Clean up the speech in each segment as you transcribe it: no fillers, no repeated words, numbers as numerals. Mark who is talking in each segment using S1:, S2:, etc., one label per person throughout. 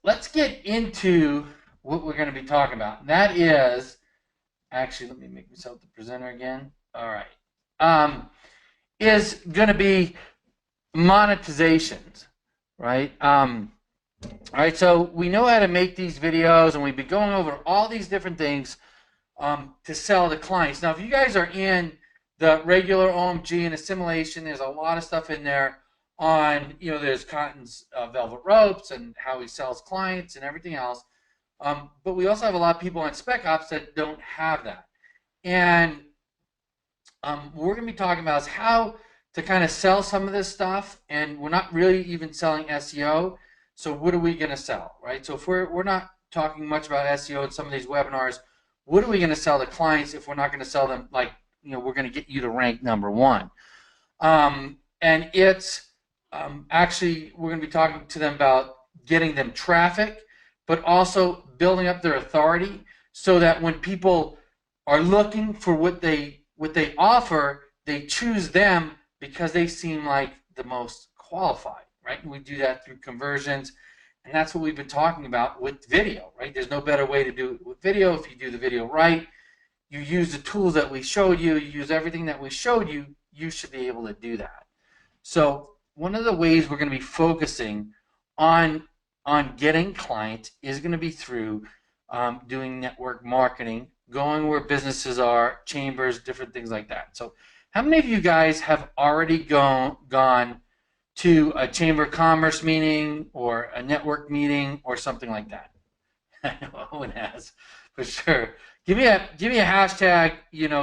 S1: let's get into what we're going to be talking about. And that is, actually, let me make myself the presenter again. All right. Is going to be monetizations, right? All right, so we know how to make these videos, and we've been going over all these different things to sell to clients. Now, if you guys are in the regular OMG and assimilation, there's a lot of stuff in there on, there's Cotton's velvet ropes and how he sells clients and everything else. But we also have a lot of people on Spec Ops that don't have that. And what we're going to be talking about is how to kind of sell some of this stuff, and we're not really even selling SEO. So what are we going to sell, right? So if we're not talking much about SEO in some of these webinars, what are we going to sell to clients if we're not going to sell them like, we're going to get you to rank #1? And it's actually, we're going to be talking to them about getting them traffic, but also building up their authority so that when people are looking for what they offer, they choose them because they seem like the most qualified, right? And we do that through conversions, and that's what we've been talking about with video, right? There's no better way to do it with video. If you do the video right, you use the tools that we showed you, you use everything that we showed you, you should be able to do that. So one of the ways we're going to be focusing on getting clients is going to be through doing network marketing, going where businesses are, chambers, different things like that. So how many of you guys have already gone to a chamber of commerce meeting or a network meeting or something like that? I know Owen has, for sure. Give me a hashtag,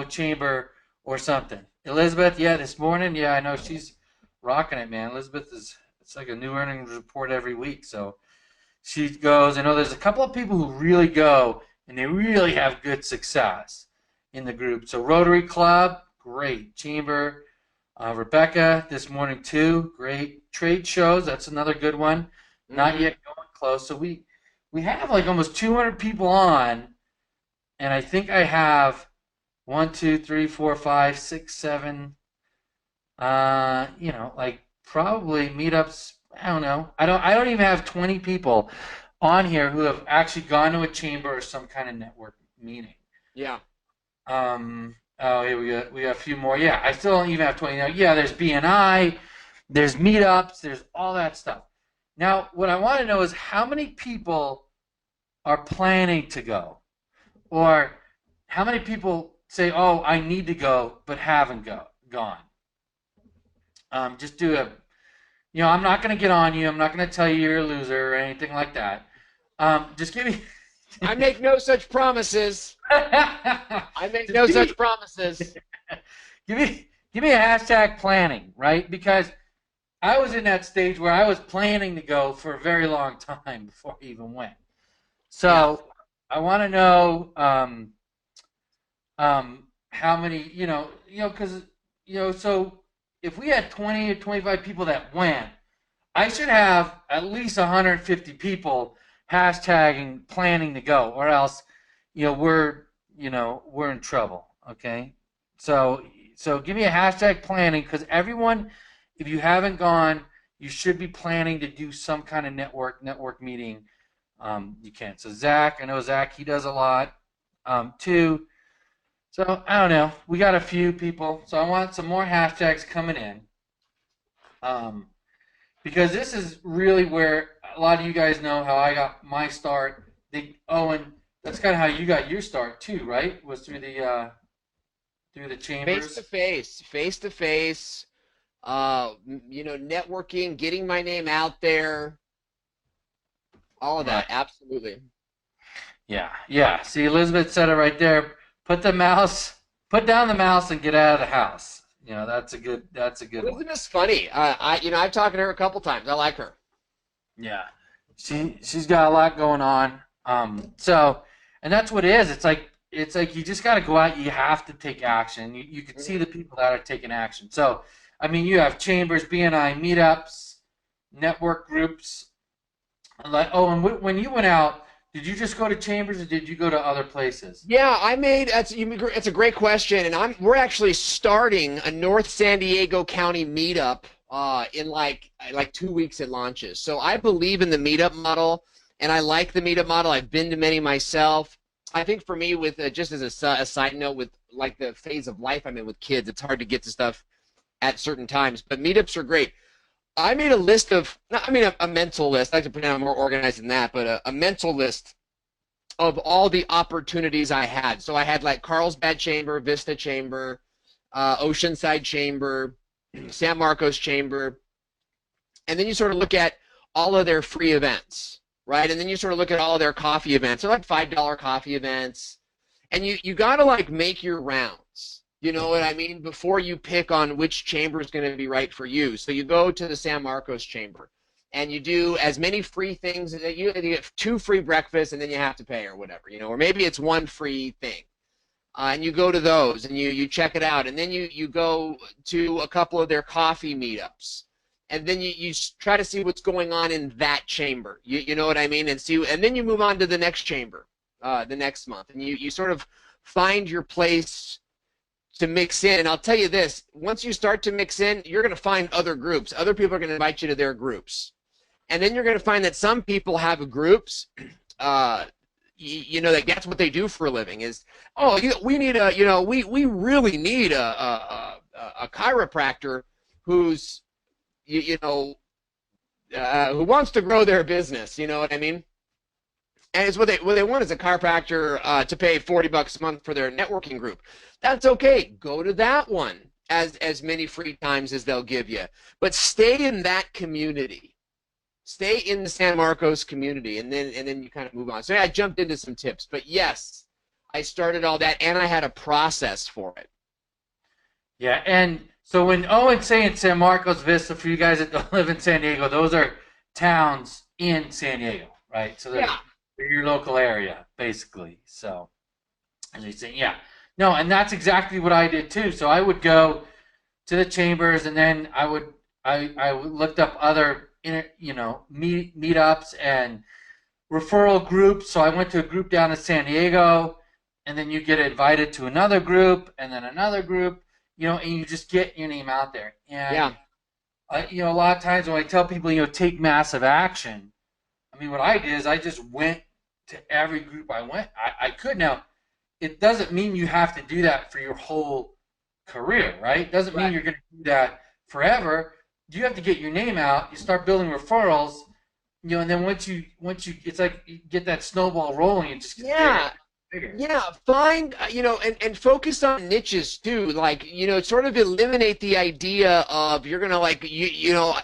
S1: chamber or something. Elizabeth, yeah, this morning, yeah, I know she's rocking it, man. Elizabeth it's like a new earnings report every week. So she goes. I know there's a couple of people who really go and they really have good success in the group. So Rotary Club, great. Chamber, Rebecca this morning too, great. Trade shows, that's another good one. Not yet going close. So we have like almost 200 people on, and I think I have 1, 2, 3, 4, 5, 6, 7. Like probably meetups. I don't know. I don't even have 20 people on here who have actually gone to a chamber or some kind of network meeting.
S2: Yeah.
S1: Oh, here we got a few more. Yeah, I still don't even have 20. Now, yeah, there's BNI, there's meetups, there's all that stuff. Now, what I want to know is how many people are planning to go, or how many people say, "Oh, I need to go," but haven't gone. Just do a, I'm not going to get on you. I'm not going to tell you you're a loser or anything like that. Just give me.
S2: I make no such promises. I make no such promises.
S1: Give me a hashtag planning, right? Because I was in that stage where I was planning to go for a very long time before I even went. So yeah. I want to know how many, because, so if we had 20 or 25 people that went, I should have at least 150 people hashtagging planning to go, or else, we're in trouble. Okay, so give me a hashtag planning, because everyone, if you haven't gone, you should be planning to do some kind of network meeting. You can. So Zach, I know Zach, he does a lot too. So I don't know. We got a few people, so I want some more hashtags coming in. Because this is really where a lot of you guys know how I got my start. Owen, that's kind of how you got your start too, right? Was through the chambers.
S2: Face to face. Networking, getting my name out there, all of that. Right. Absolutely.
S1: Yeah. See, Elizabeth said it right there. Put down the mouse, and get out of the house. That's a good one.
S2: Elizabeth's funny. I've talked to her a couple times. I like her.
S1: Yeah, she's got a lot going on. And that's what it is. It's like you just got to go out. You have to take action. You can see the people that are taking action. So, I mean, you have chambers, BNI, meetups, network groups. And when you went out, did you just go to chambers, or did you go to other places?
S2: Yeah, it's a great question, and we're actually starting a North San Diego County meetup in like 2 weeks it launches. So I believe in the meetup model. and I like the meetup model. I've been to many myself. I think for me, with just as a side note, with like the phase of life I'm in with kids, it's hard to get to stuff at certain times. But meetups are great. I made a list of, I mean, a mental list. I like to pretend I'm more organized than that, but a mental list of all the opportunities I had. So I had like Carlsbad Chamber, Vista Chamber, Oceanside Chamber, San Marcos Chamber, and then you sort of look at all of their free events, right? And then you sort of look at all of their coffee events. They're like $5 coffee events, and you got to like make your rounds. You know what I mean? Before you pick on which chamber is going to be right for you. So you go to the San Marcos Chamber, and you do as many free things. You get 2 free breakfasts, and then you have to pay or whatever, you know, or maybe it's 1 free thing. And you go to those, and you check it out, and then you go to a couple of their coffee meetups, and then you try to see what's going on in that chamber. You know what I mean? And then you move on to the next chamber the next month, and you sort of find your place to mix in. And I'll tell you this, once you start to mix in, you're going to find other groups. Other people are going to invite you to their groups. And then you're going to find that some people have groups, you know, like that's what they do for a living is, oh, we need a, you know, we really need a chiropractor who's, you know, who wants to grow their business. You know what I mean? And it's what they want is a chiropractor to pay $40 a month for their networking group. That's okay. Go to that one as many free times as they'll give you. But stay in that community. Stay in the San Marcos community, and then you kind of move on. So yeah, I jumped into some tips, but yes, I started all that, and I had a process for it.
S1: Yeah, and so when Owen's saying San Marcos Vista, for you guys that don't live in San Diego, those are towns in San Diego, right? So
S2: Yeah.
S1: they're your local area, basically. So, as you say, yeah. No, and that's exactly what I did too. So I would go to the chambers, and then I looked up other meetups and referral groups. So I went to a group down in San Diego, and then you get invited to another group, and then another group, and you just get your name out there. And
S2: Yeah.
S1: a lot of times when I tell people, take massive action. I mean, what I did is I just went to every group I could. Now, it doesn't mean you have to do that for your whole career, right? It doesn't mean
S2: Right.
S1: you're going to do that forever. You have to get your name out. You start building referrals, and then once you, it's like you get that snowball rolling. It just gets bigger,
S2: Yeah.
S1: bigger.
S2: Yeah, find, and focus on niches too. Like, sort of eliminate the idea of you're gonna like,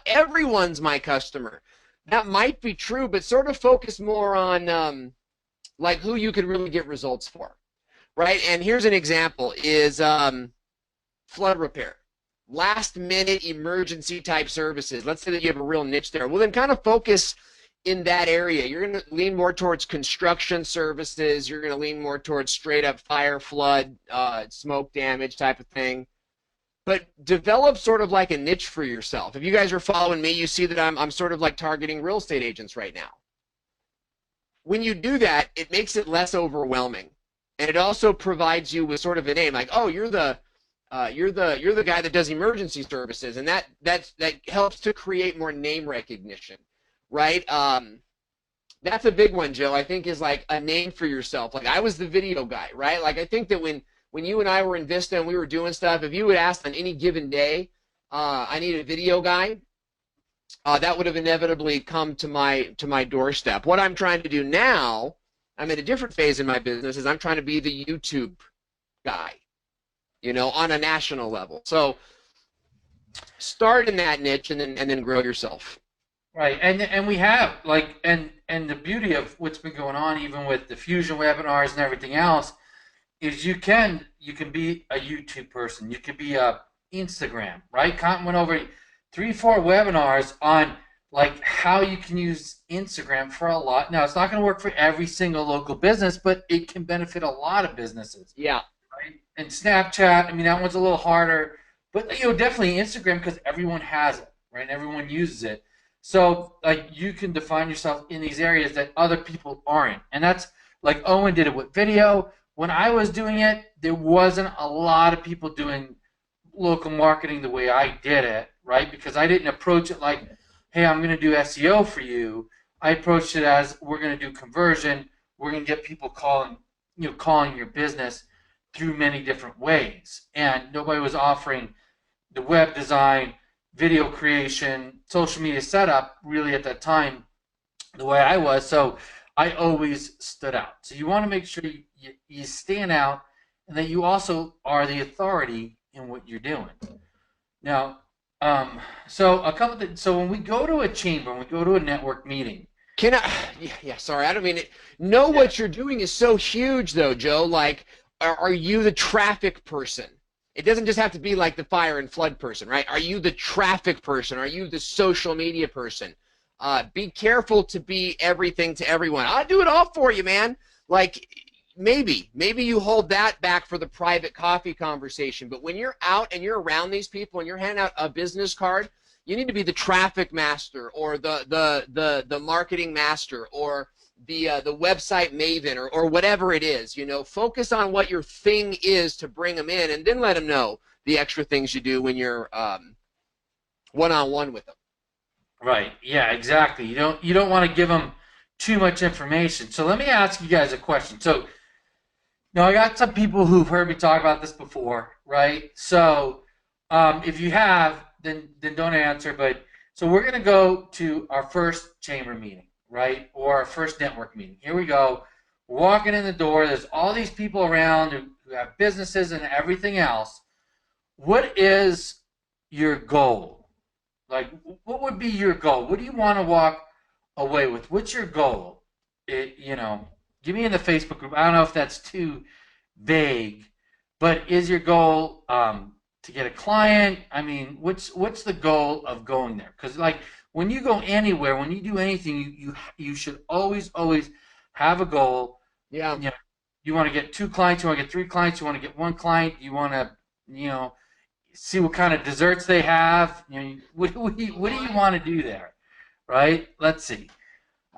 S2: everyone's my customer. That might be true, but sort of focus more on like who you can really get results for, right? And here's an example: is flood repair, last minute emergency type services. Let's say that you have a real niche there. Well, then kind of focus in that area. You're going to lean more towards construction services. You're going to lean more towards straight up fire, flood, smoke damage type of thing. But develop sort of like a niche for yourself. If you guys are following me, you see that I'm sort of like targeting real estate agents right now. When you do that, it makes it less overwhelming, and it also provides you with sort of a name, like, oh, you're the guy that does emergency services, and that helps to create more name recognition, right? That's a big one, Joe. I think is like a name for yourself. Like I was the video guy, right? Like I think that when you and I were in Vista and we were doing stuff, if you would ask on any given day, I need a video guy, that would have inevitably come to my doorstep. What I'm trying to do now, I'm in a different phase in my business, is I'm trying to be the YouTube guy, on a national level. So start in that niche and then grow yourself.
S1: Right, and we have and the beauty of what's been going on, even with the fusion webinars and everything else, is you can be a YouTube person, you can be a Instagram, right? Cotton went over 3-4 webinars on like how you can use Instagram for a lot. Now it's not going to work for every single local business, but it can benefit a lot of businesses.
S2: Yeah.
S1: Right? And Snapchat, I mean that one's a little harder, but definitely Instagram because everyone has it, right? Everyone uses it. So like you can define yourself in these areas that other people aren't. And that's like Owen did it with video. When I was doing it, there wasn't a lot of people doing local marketing the way I did it, right? Because I didn't approach it like, hey, I'm going to do SEO for you. I approached it as we're going to do conversion. We're going to get people calling your business through many different ways. And nobody was offering the web design, video creation, social media setup really at that time the way I was. So I always stood out. So you want to make sure you stand out and that you also are the authority in what you're doing. Now, so a couple of so when we go to a chamber, when we go to a network meeting,
S2: Can I? Yeah, sorry, I don't mean it. Know
S1: yeah,
S2: what you're doing is so huge, though, Joe. Like, are you the traffic person? It doesn't just have to be like the fire and flood person, right? Are you the traffic person? Are you the social media person? Be careful to be everything to everyone. I'll do it all for you, man. Like, maybe you hold that back for the private coffee conversation. But when you're out and you're around these people and you're handing out a business card, you need to be the traffic master or the marketing master or the website maven or whatever it is. You know, focus on what your thing is to bring them in, and then let them know the extra things you do when you're one-on-one with them.
S1: right? Yeah, exactly. You don't want to give them too much information. So let me ask you guys a question. So now I got some people who've heard me talk about this before, right? So if you have, then don't answer. But so we're gonna go to our first chamber meeting, right, or our first network meeting. Here we go. We're walking in the door. There's all these people around who have businesses and everything else. What is your goal? Like, what would be your goal? What do you want to walk away with? What's your goal? Give me in the Facebook group. I don't know if that's too vague, but is your goal to get a client? I mean, what's the goal of going there? Because like when you go anywhere, when you do anything, you should always have a goal.
S2: Yeah.
S1: You know, you want to get two clients, you want to get three clients, you want to get one client, you want to you know see what kind of desserts they have. What do you want to do there, right? Let's see.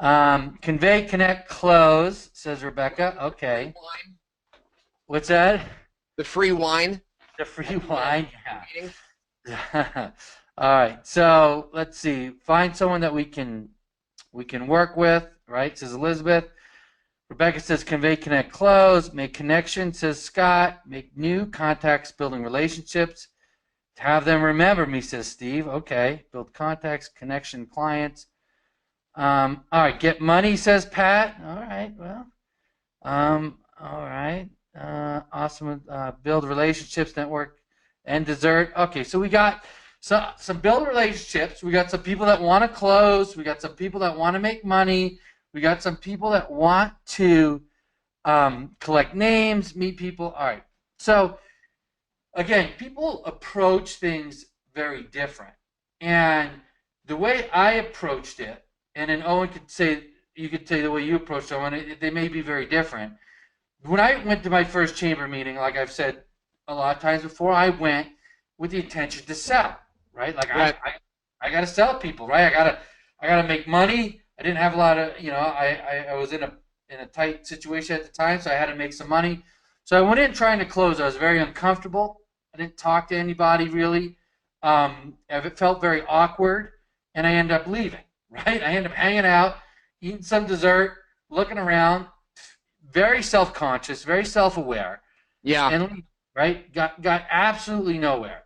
S1: Convey, connect, close, says Rebecca. Okay. What's that?
S2: The free wine.
S1: The free
S2: Yeah.
S1: wine,
S2: Meeting.
S1: yeah. All right. So let's see. Find someone that we can work with, right? Says Elizabeth. Rebecca says convey, connect, close. Make connections, says Scott. Make new contacts, building relationships. Have them remember me, says Steve. Okay. Build contacts, connection, clients. All right. Get money, says Pat. All right. Well. All right. Awesome. Build relationships, network, and dessert. Okay, so we got some build relationships. We got some people that want to close. We got some people that want to make money. We got some people that want to collect names, meet people. All right. So again, people approach things very different, and the way I approached it, and then Owen could say you could say the way you approached it, they may be very different. When I went to my first chamber meeting, like I've said a lot of times before, I went with the intention to sell, right? Like I,
S2: Right.
S1: I, I got to sell people, right? I gotta make money. I didn't have a lot of, I was in a tight situation at the time, so I had to make some money. So I went in trying to close. I was very uncomfortable. I didn't talk to anybody really. It felt very awkward, and I ended up leaving, right? I ended up hanging out, eating some dessert, looking around, very self-conscious, very self-aware,
S2: Yeah.
S1: and right got absolutely nowhere.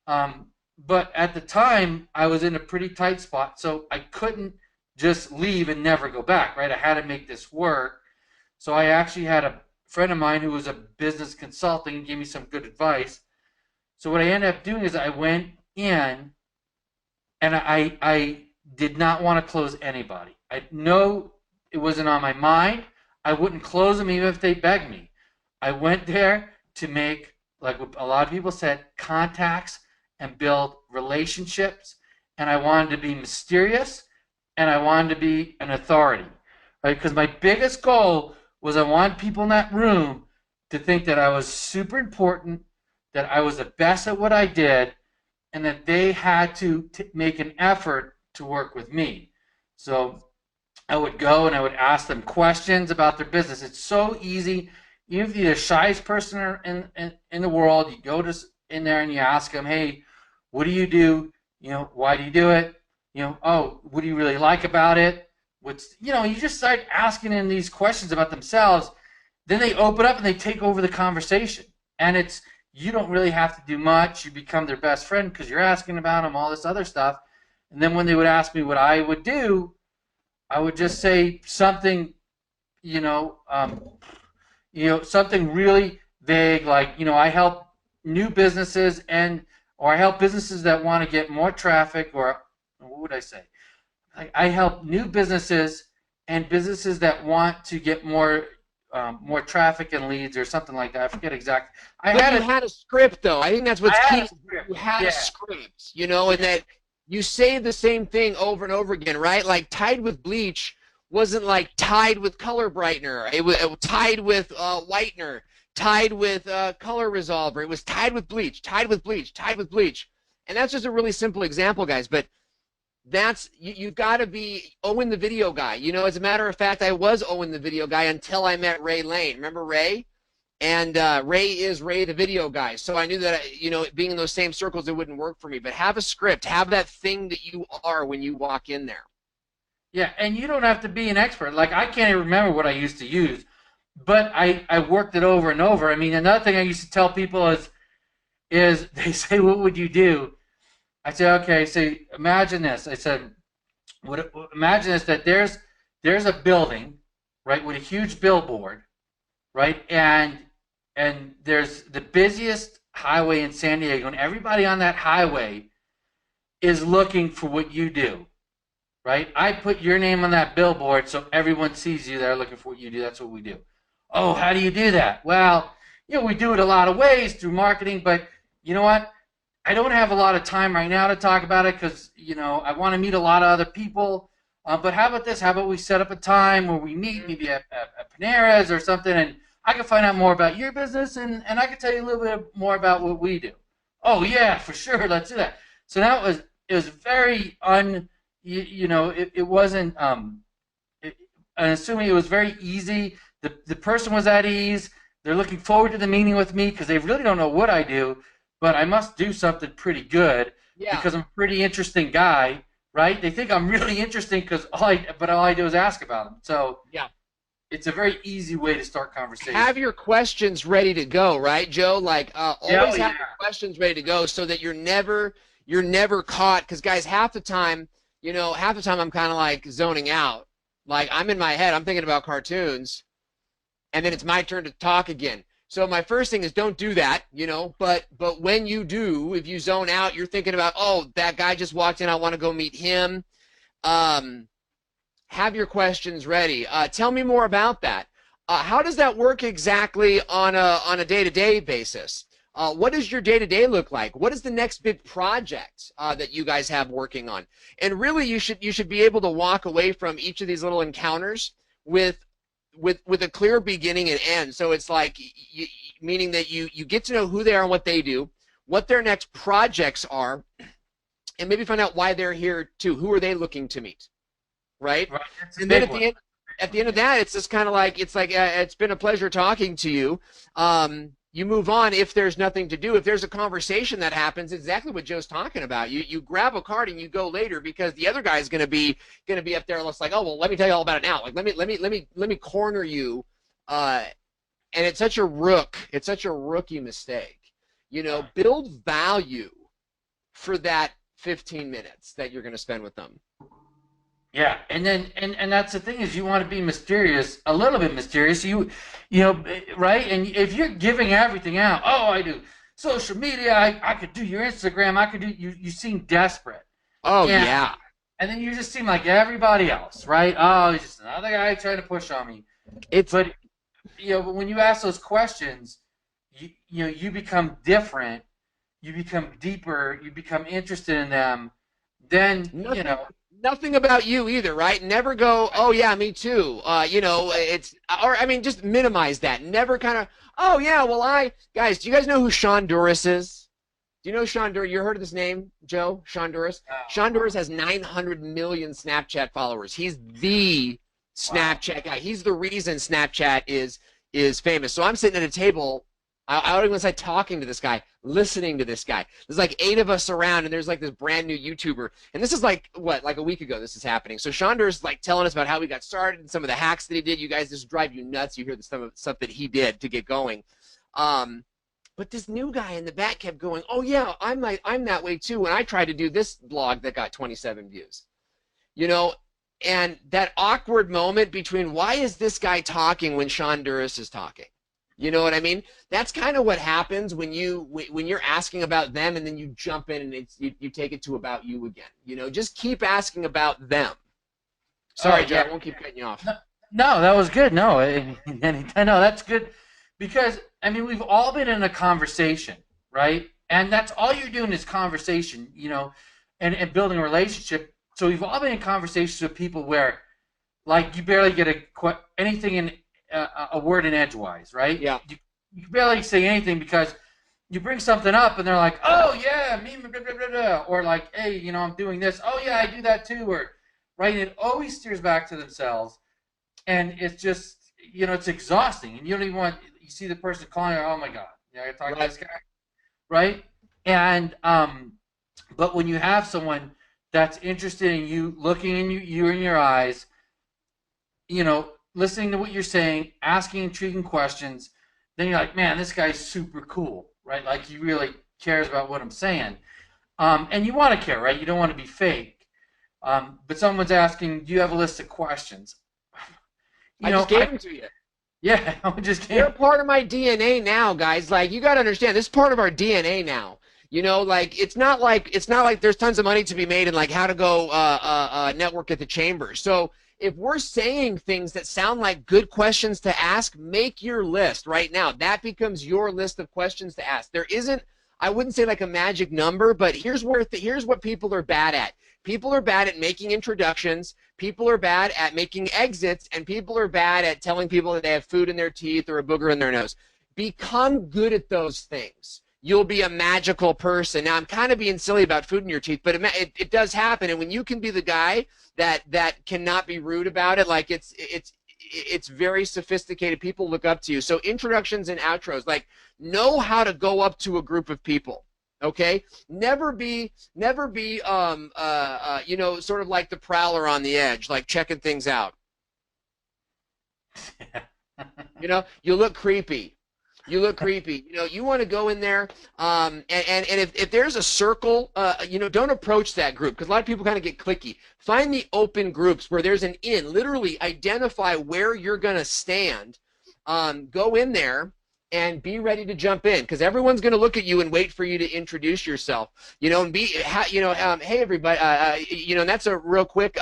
S1: But at the time, I was in a pretty tight spot, so I couldn't just leave and never go back. Right, I had to make this work. So I actually had a friend of mine who was a business consultant and gave me some good advice. So what I ended up doing is I went in and I did not want to close anybody. I know it wasn't on my mind. I wouldn't close them even if they begged me. I went there to make, like what a lot of people said, contacts and build relationships. And I wanted to be mysterious and I wanted to be an authority, right? Because my biggest goal was I wanted people in that room to think that I was super important, that I was the best at what I did, and that they had to make an effort to work with me. So I would go and I would ask them questions about their business. It's so easy. Even if you're the shyest person in the world, you go to in there and you ask them, hey, what do you do? Why do you do it? Oh, what do you really like about it? you just start asking them these questions about themselves. Then they open up and they take over the conversation. And you don't really have to do much. You become their best friend because you're asking about them, all this other stuff. And then when they would ask me what I would do, I would just say something, you know, um, something really vague, like, I help new businesses or I help businesses that want to get more traffic, or what would I say? I help new businesses and businesses that want to get more traffic and leads or something like that. I forget exactly.
S2: But you had a script, though. I think that's
S1: I
S2: what's
S1: had
S2: key.
S1: a script.
S2: You had a
S1: Yeah.
S2: script, and that you say the same thing over and over again, right? Like Tide with bleach wasn't like Tide with color brightener. It was Tide with whitener, Tide with color resolver. It was Tide with bleach, Tide with bleach, Tide with bleach. And that's just a really simple example, guys. But you've got to be Owen the video guy. As a matter of fact, I was Owen the video guy until I met Ray Lane. Remember Ray? And Ray is Ray the video guy. So I knew that, being in those same circles, it wouldn't work for me. But have a script. Have that thing that you are when you walk in there.
S1: Yeah, and you don't have to be an expert. Like, I can't even remember what I used to use, but I worked it over and over. I mean, another thing I used to tell people is they say, "What would you do?" I say, "Okay, so imagine this." I said, imagine this, that there's a building, right, with a huge billboard, right, and there's the busiest highway in San Diego, and everybody on that highway is looking for what you do, right? I put your name on that billboard so everyone sees you. They're looking for what you do. That's what we do. Oh, how do you do that? Well, we do it a lot of ways through marketing, but you know what? I don't have a lot of time right now to talk about it because, I want to meet a lot of other people. But how about this? How about we set up a time where we meet, maybe at Panera's or something, and I can find out more about your business, and I can tell you a little bit more about what we do. Oh, yeah, for sure. Let's do that. So now it was very it wasn't, and assuming it was very easy. The person was at ease. They're looking forward to the meeting with me because they really don't know what I do, but I must do something pretty good
S2: Yeah.
S1: because I'm a pretty interesting guy, right? They think I'm really interesting because all I do is ask about them. So
S2: Yeah.
S1: it's a very easy way to start conversation.
S2: Have your questions ready to go, right, Joe? Like always
S1: Yeah.
S2: have your questions ready to go so that you're never caught. Because guys, half the time I'm kind of like zoning out. Like I'm in my head, I'm thinking about cartoons, and then it's my turn to talk again. So my first thing is don't do that, but when you do, if you zone out, you're thinking about, oh, that guy just walked in, I want to go meet him. Have your questions ready. Tell me more about that. How does that work exactly on a day-to-day basis? What does your day-to-day look like? What is the next big project that you guys have working on? And really, you should be able to walk away from each of these little encounters with a clear beginning and end. So it's like, meaning that you get to know who they are and what they do, what their next projects are, and maybe find out why they're here too. Who are they looking to meet, right? And then at the end of that, it's just kind of like it's been a pleasure talking to you. You move on if there's nothing to do. If there's a conversation that happens, exactly what Joe's talking about. You grab a card and you go later because the other guy is going to be up there. Looks like, oh well, let me tell you all about it now. Like let me corner you. And it's such a rookie mistake. Build value for that 15 minutes that you're going to spend with them.
S1: Yeah, and then and that's the thing, is you want to be mysterious, a little bit mysterious. Right? And if you're giving everything out, oh, I do social media, I could do your Instagram, I could do you seem desperate.
S2: Oh
S1: And
S2: yeah.
S1: and then you just seem like everybody else, right? Oh, he's just another guy trying to push on me.
S2: It's
S1: But but when you ask those questions, you become different, you become deeper, you become interested in them. Then
S2: nothing about you either, right? Never go, oh yeah, me too. Just minimize that. Never kind of, oh yeah, well guys, do you guys know who Sean Duras is? Do you know Sean Duras? You heard of this name, Joe? Sean Duras? Sean Duras has 900 million Snapchat followers. He's the Snapchat guy. He's the reason Snapchat is famous. So I'm sitting at a table I don't even say talking to this guy, listening to this guy. There's like 8 of us around, and there's like this brand new YouTuber. And this is like, what, like a week ago this is happening. So Chandra's like telling us about how he got started and some of the hacks that he did. You guys just drive you nuts. You hear the stuff that he did to get going. But this new guy in the back kept going, oh, yeah, I'm that way too. And I tried to do this blog that got 27 views. You know, and that awkward moment between why is this guy talking when Sean Duras is talking? You know what I mean? That's kind of what happens when you're asking about them and then you jump in and you take it to about you again. You know, just keep asking about them. Sorry, Joe, I won't keep cutting you off.
S1: No, that was good. No, I know that's good because I mean we've all been in a conversation, right? And that's all you're doing is conversation, you know, and building a relationship. So we've all been in conversations with people where, like, you barely get anything in a word in edgewise, right?
S2: Yeah.
S1: You barely say anything because you bring something up and they're like, oh yeah, me, blah, blah, blah, blah. Or like, hey, you know, I'm doing this. Oh yeah, I do that too. Or right, and it always steers back to themselves, and it's just, you know, it's exhausting, and you don't even want. You see the person calling, oh my god, you know, I talk to this guy, right? And but when you have someone that's interested in you, looking in you in your eyes, you know, listening to what you're saying, asking intriguing questions, then you're like, man, this guy's super cool, right? Like he really cares about what I'm saying. And you want to care, right? You don't want to be fake. But someone's asking, do you have a list of questions?
S2: I just gave them to you.
S1: Yeah, I just gave.
S2: They're part of my DNA now, guys. Like, you got to understand, this is part of our DNA now. You know, like it's not like there's tons of money to be made in like how to go network at the chamber. So if we're saying things that sound like good questions to ask, make your list right now. That becomes your list of questions to ask. There isn't, I wouldn't say like a magic number, but here's what people are bad at. People are bad at making introductions. People are bad at making exits, and people are bad at telling people that they have food in their teeth or a booger in their nose. Become good at those things. You'll be a magical person. Now, I'm kind of being silly about food in your teeth, but it does happen. And when you can be the guy that cannot be rude about it, like it's very sophisticated. People look up to you. So introductions and outros, like know how to go up to a group of people. Okay, never be you know, sort of like the prowler on the edge, like checking things out. You know, you look creepy. You look creepy. You know, you want to go in there, and if there's a circle, you know, don't approach that group because a lot of people kind of get cliquey. Find the open groups where there's an in. Literally identify where you're going to stand. Go in there and be ready to jump in because everyone's going to look at you and wait for you to introduce yourself. You know, and hey everybody, you know, and that's a real quick.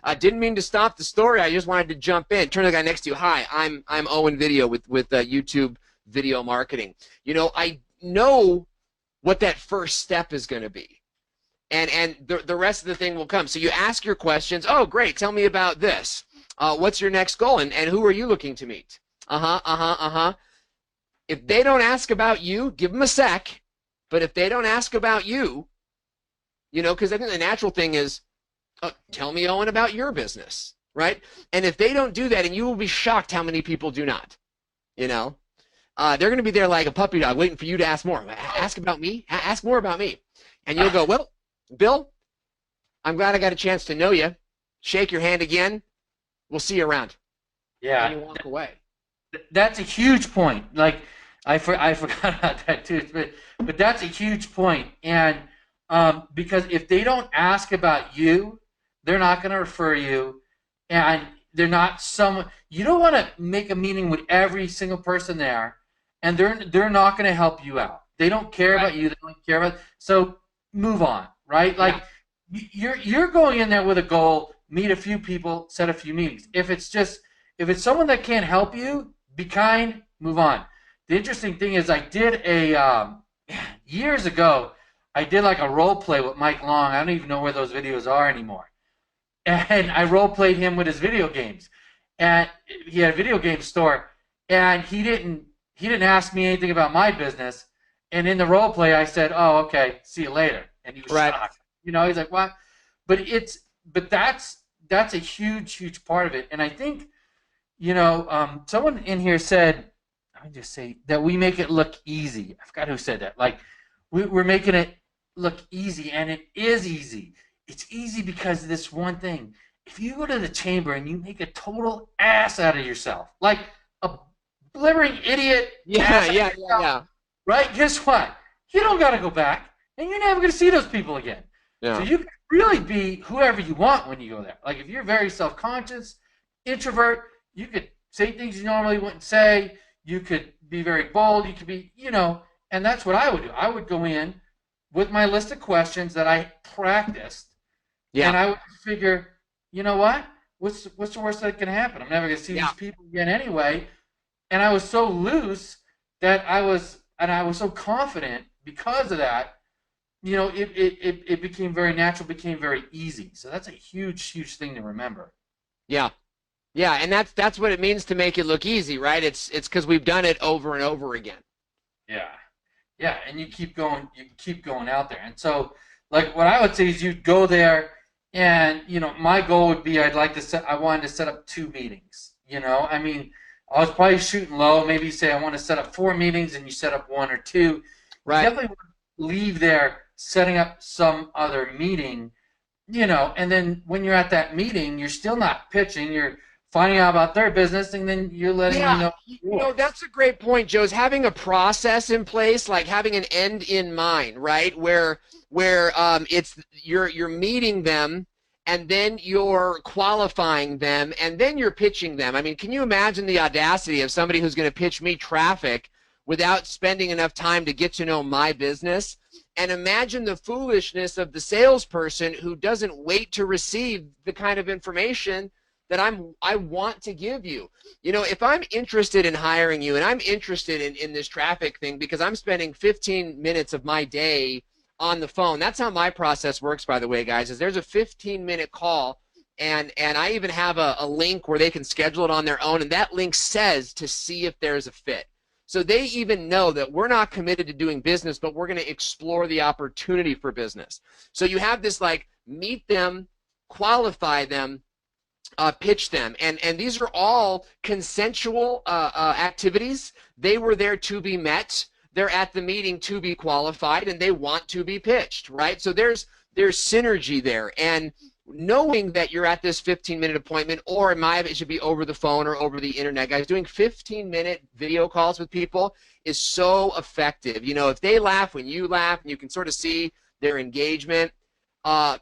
S2: I didn't mean to stop the story. I just wanted to jump in. Turn to the guy next to you. Hi, I'm Owen Video with YouTube video marketing. You know, I know what that first step is going to be, and the rest of the thing will come. So you ask your questions. Oh, great. Tell me about this. What's your next goal, and who are you looking to meet? If they don't ask about you, give them a sec. But if they don't ask about you, you know, because I think the natural thing is, tell me, Owen, about your business, right? And if they don't do that, and you will be shocked how many people do not, you know, they're going to be there like a puppy dog waiting for you to ask more. Ask about me. Ask more about me. And you'll go, well, Bill, I'm glad I got a chance to know you. Shake your hand again. We'll see you around.
S1: Yeah.
S2: And you walk away.
S1: That's a huge point. Like I forgot about that too, but that's a huge point. And because if they don't ask about you, they're not going to refer you, and they're not someone. You don't want to make a meeting with every single person there, and they're not going to help you out. They don't care about you. They don't care about. So move on, right? Like you're going in there with a goal. Meet a few people, set a few meetings. If it's someone that can't help you, be kind, move on. The interesting thing is I did years ago, I did like a role play with Mike Long. I don't even know where those videos are anymore. And I role played him with his video games. And he had a video game store, and he didn't ask me anything about my business. And in the role play I said, "Oh, okay, see you later." And he was shocked. You know, he's like, "What?" But that's a huge part of it. And I think, you know, someone in here said, I just say that we make it look easy. I forgot who said that. Like we're making it look easy, and it is easy. It's easy because of this one thing. If you go to the chamber and you make a total ass out of yourself, like a blibbering idiot
S2: Yeah,
S1: ass out of
S2: yeah, yeah,
S1: yourself,
S2: yeah.
S1: right? Guess what? You don't got to go back, and you're never going to see those people again. So
S2: Yeah.
S1: you can really be whoever you want when you go there. Like if you're very self-conscious, introvert, you could say things you normally wouldn't say. You could be very bold. You could be, and that's what I would do. I would go in with my list of questions that I practiced,
S2: Yeah.
S1: and I would figure, you know what? What's the worst that can happen? I'm never going to see
S2: Yeah.
S1: these people again anyway. And I was so loose that I was so confident because of that. It became very natural, became very easy. So that's a huge, huge thing to remember.
S2: Yeah. Yeah, and that's what it means to make it look easy, right? It's because we've done it over and over again.
S1: Yeah. Yeah, and you keep going out there. And so, like, what I would say is you'd go there, and my goal would be I wanted to set up 2 meetings. I mean, I was probably shooting low. Maybe you say I want to set up 4 meetings, and you set up one or two. You
S2: Right.
S1: definitely want to leave there setting up some other meeting. And then when you're at that meeting, you're still not pitching. You're finding out about their business, and then you're letting them
S2: Yeah,
S1: know yours.
S2: that's a great point, Joe. Is having a process in place, like having an end in mind, right? Where it's you're meeting them, and then you're qualifying them, and then you're pitching them. I mean, can you imagine the audacity of somebody who's going to pitch me traffic without spending enough time to get to know my business? And imagine the foolishness of the salesperson who doesn't wait to receive the kind of information that I want to give you. If I'm interested in hiring you and I'm interested in this traffic thing because I'm spending 15 minutes of my day on the phone. That's how my process works, by the way, guys, is there's a 15-minute call, and I even have a link where they can schedule it on their own, and that link says to see if there's a fit. So they even know that we're not committed to doing business, but we're going to explore the opportunity for business. So you have this like meet them, qualify them, pitch them, and these are all consensual activities. They were there to be met. They're at the meeting to be qualified, and they want to be pitched, right? So there's synergy there, and knowing that you're at this 15-minute appointment, or it should be over the phone or over the internet, guys. Doing 15-minute video calls with people is so effective. If they laugh when you laugh, and you can sort of see their engagement. Now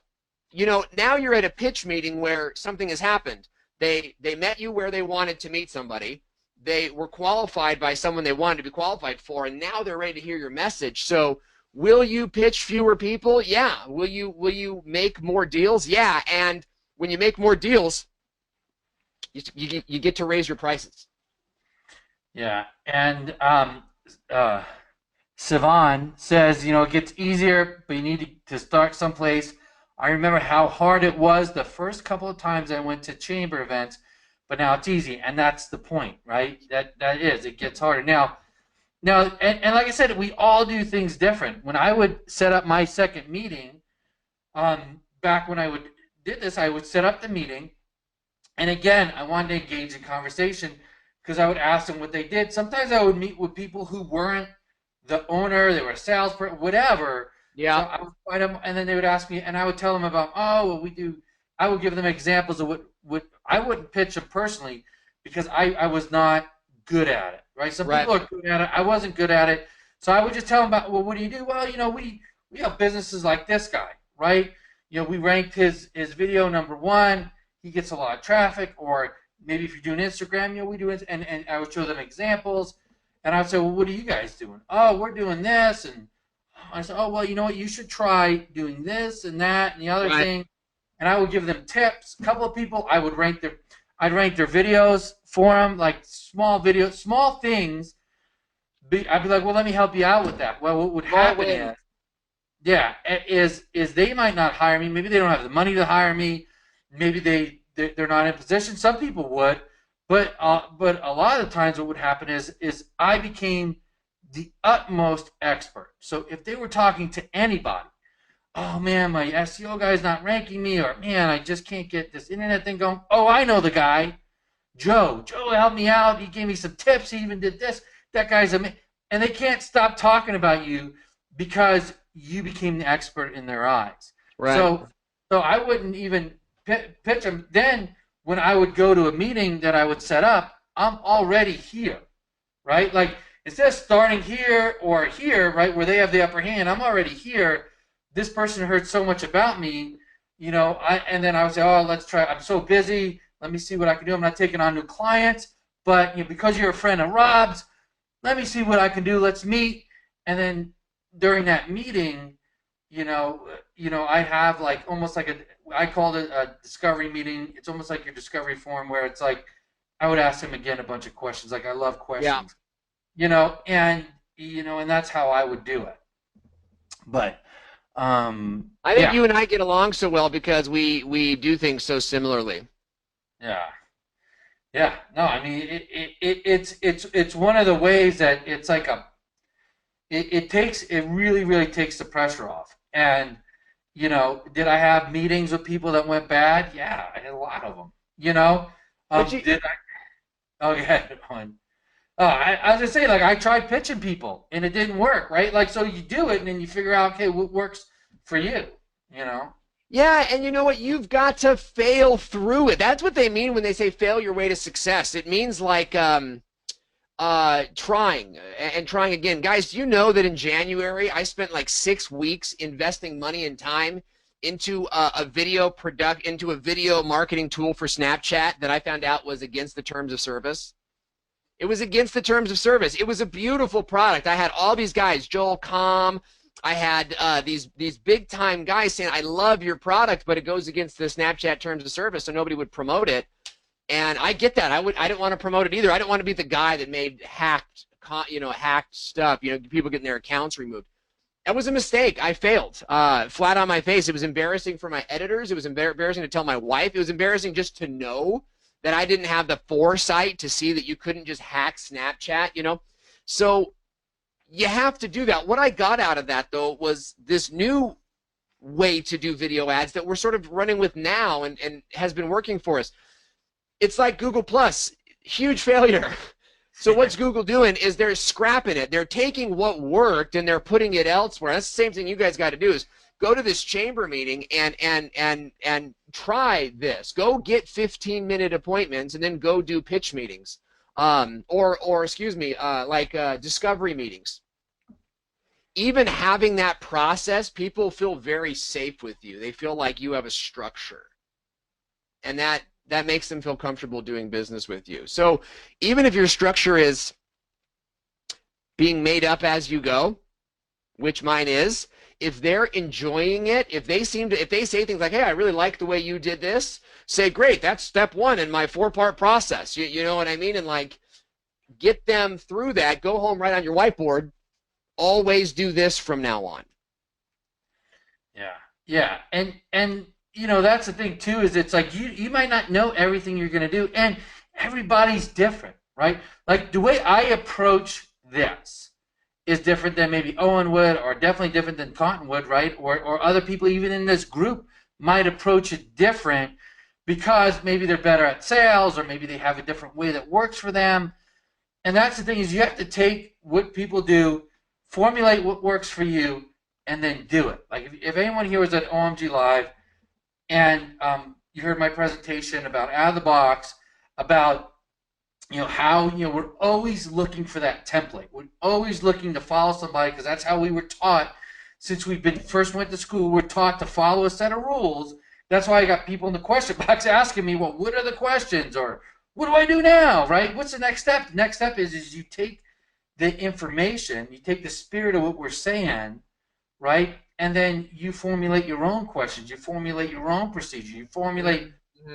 S2: you're at a pitch meeting where something has happened. They met you where they wanted to meet somebody. They were qualified by someone they wanted to be qualified for, and now they're ready to hear your message. So will you pitch fewer people? Yeah. Will you make more deals? Yeah. And when you make more deals, you get to raise your prices.
S1: Yeah, and Sivan says, it gets easier, but you need to start someplace. I remember how hard it was the first couple of times I went to chamber events, but now it's easy, and that's the point, right? It gets harder now, and like I said, we all do things different. When I would set up my second meeting, back when I would did this, I would set up the meeting, and again, I wanted to engage in conversation because I would ask them what they did. Sometimes I would meet with people who weren't the owner, they were a salesperson, whatever. So
S2: Yeah.
S1: I would find them, and then they would ask me, and I would tell them about, oh, well, we do. I would give them examples of what I wouldn't pitch them personally because I was not good at it, right? Some
S2: Right.
S1: people are good at it. I wasn't good at it. So I would just tell them about, well, what do you do? Well, we have businesses like this guy, right? We ranked his video number one. He gets a lot of traffic, or maybe if you're doing Instagram, we do it, and I would show them examples, and I would say, well, what are you guys doing? Oh, we're doing this, and I said, oh, well, you know what? You should try doing this and that and the other
S2: Right.
S1: thing. And I would give them tips. A couple of people, I'd rank their videos for them, like small videos, small things. I'd be like, well, let me help you out with that. Well, what would
S2: Small
S1: happen
S2: wins.
S1: is they might not hire me. Maybe they don't have the money to hire me. Maybe they're not in position. Some people would, but a lot of the times what would happen is I became the utmost expert. So if they were talking to anybody, oh man, my SEO guy's not ranking me, or man, I just can't get this internet thing going. Oh, I know the guy, Joe. Joe helped me out. He gave me some tips. He even did this. that guy's amazing. And they can't stop talking about you because you became the expert in their eyes.
S2: Right.
S1: So I wouldn't even pitch them. Then when I would go to a meeting that I would set up, I'm already here, right? Like instead of starting here or here, right, where they have the upper hand, I'm already here. This person heard so much about me, and then I would say, oh, let's try. I'm so busy. Let me see what I can do. I'm not taking on new clients, but because you're a friend of Rob's, let me see what I can do. Let's meet. And then during that meeting, I have like almost like I called it a discovery meeting. It's almost like your discovery forum where it's like, I would ask him again a bunch of questions. Like I love
S2: Yeah.
S1: questions, and that's how I would do it. But
S2: I think
S1: yeah,
S2: you and I get along so well because we do things so similarly.
S1: yeah, yeah. No, I mean it's one of the ways that it's like it really takes the pressure off. And did I have meetings with people that went bad? Yeah, I had a lot of them.
S2: But you,
S1: Did I? Oh yeah, I was just saying, like I tried pitching people and it didn't work, right? Like so you do it and then you figure out, okay, what works for you, you know?
S2: yeah, and you know what? You've got to fail through it. That's what they mean when they say fail your way to success. It means like trying and trying again. Guys, do you know that in January I spent like 6 weeks investing money and time into into a video marketing tool for Snapchat that I found out was against the terms of service? It was against the terms of service. It was a beautiful product. I had all these guys, Joel Comm. I had these big time guys saying, "I love your product, but it goes against the Snapchat terms of service," so nobody would promote it. And I get that. I didn't want to promote it either. I didn't want to be the guy that made hacked stuff. People getting their accounts removed. That was a mistake. I failed, flat on my face. It was embarrassing for my editors. It was embarrassing to tell my wife. It was embarrassing just to know that I didn't have the foresight to see that you couldn't just hack Snapchat. So you have to do that. What I got out of that, though, was this new way to do video ads that we're sort of running with now and has been working for us. It's like Google Plus, huge failure. So what's Google doing is they're scrapping it. They're taking what worked and they're putting it elsewhere. That's the same thing you guys got to do is go to this chamber meeting and try this. Go get 15-minute appointments and then go do pitch meetings. Or excuse me, discovery meetings. Even having that process, people feel very safe with you. They feel like you have a structure. And that makes them feel comfortable doing business with you. So even if your structure is being made up as you go, which mine is, if they're enjoying it, if they say things like, "Hey, I really like the way you did this," say, "Great, that's step one in my 4-part process." You know what I mean? And like get them through that. Go home, write on your whiteboard, always do this from now on.
S1: Yeah. Yeah. And that's the thing too, is it's like you might not know everything you're gonna do, and everybody's different, right? Like the way I approach this is different than maybe Owen would, or definitely different than Cotton would, right? Or other people even in this group might approach it different because maybe they're better at sales, or maybe they have a different way that works for them. And that's the thing, is you have to take what people do, formulate what works for you, and then do it. Like if anyone here was at OMG Live and you heard my presentation about out of the box, about how we're always looking for that template. We're always looking to follow somebody because that's how we were taught since first went to school. We're taught to follow a set of rules. That's why I got people in the question box asking me, "Well, what are the questions?" or "What do I do now?" Right? What's the next step? The next step is you take the information, you take the spirit of what we're saying, right? And then you formulate your own questions, you formulate your own procedure, you formulate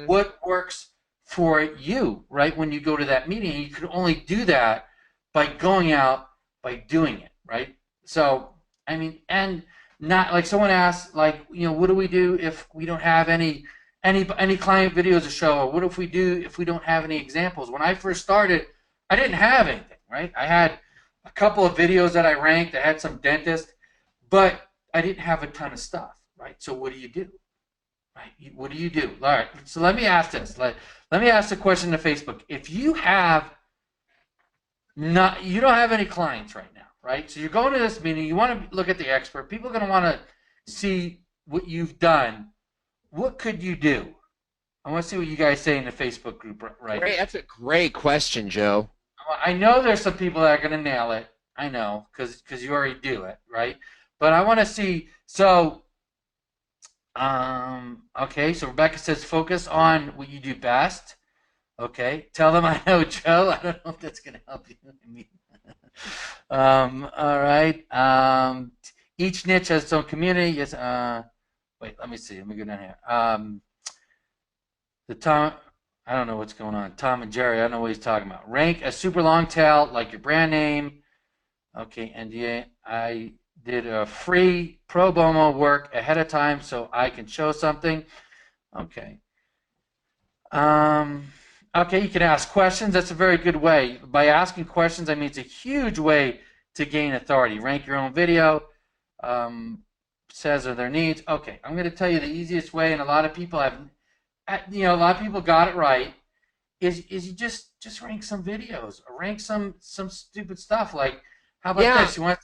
S1: what works for you, right? When you go to that meeting, you can only do that by going out, by doing it, right? So, I mean, and not like someone asked, like, what do we do if we don't have any client videos to show, or what if we do if we don't have any examples? When I first started, I didn't have anything, right? I had a couple of videos that I ranked. I had some dentists, but I didn't have a ton of stuff, right? So what do you do? Right? What do you do? All right. So let me ask this. Let me ask the question to Facebook. If you have Not, you don't have any clients right now, right? So you're going to this meeting. You want to look at the expert. People are going to want to see what you've done. What could you do? I want to see what you guys say in the Facebook group right
S2: Great,
S1: here.
S2: that's a great question, Joe.
S1: I know there's some people that are going to nail it. I know because you already do it, right? But I want to see. So, okay. So Rebecca says focus on what you do best. Okay. Tell them I know Joe. I don't know if that's going to help you. All right. Each niche has its own community. Yes. Wait. Let me see. Let me go down here. The Tom. I don't know what's going on. Tom and Jerry. I don't know what he's talking about. Rank a super long tail like your brand name. Okay. And yeah, I did a free pro bono work ahead of time so I can show something. Okay. Um, okay, you can ask questions. That's a very good way. By asking questions, I mean it's a huge way to gain authority. Rank your own video. Um, says are their needs. Okay, I'm going to tell you the easiest way, and a lot of people have, a lot of people got it right. Is you just rank some videos or rank some stupid stuff like how about
S2: Yeah,
S1: this? You want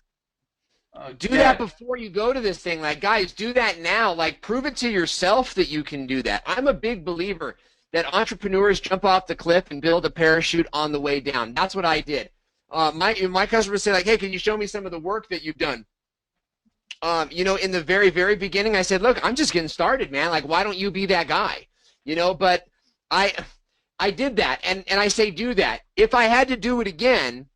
S2: do that
S1: yeah.
S2: before you go to this thing. Like, guys, do that now. Like, prove it to yourself that you can do that. I'm a big believer that entrepreneurs jump off the cliff and build a parachute on the way down. That's what I did. My customers say like, hey, can you show me some of the work that you've done? In the very, very beginning, I said, look, I'm just getting started, man. Like, why don't you be that guy? But I I did that, and I say do that. If I had to do it again,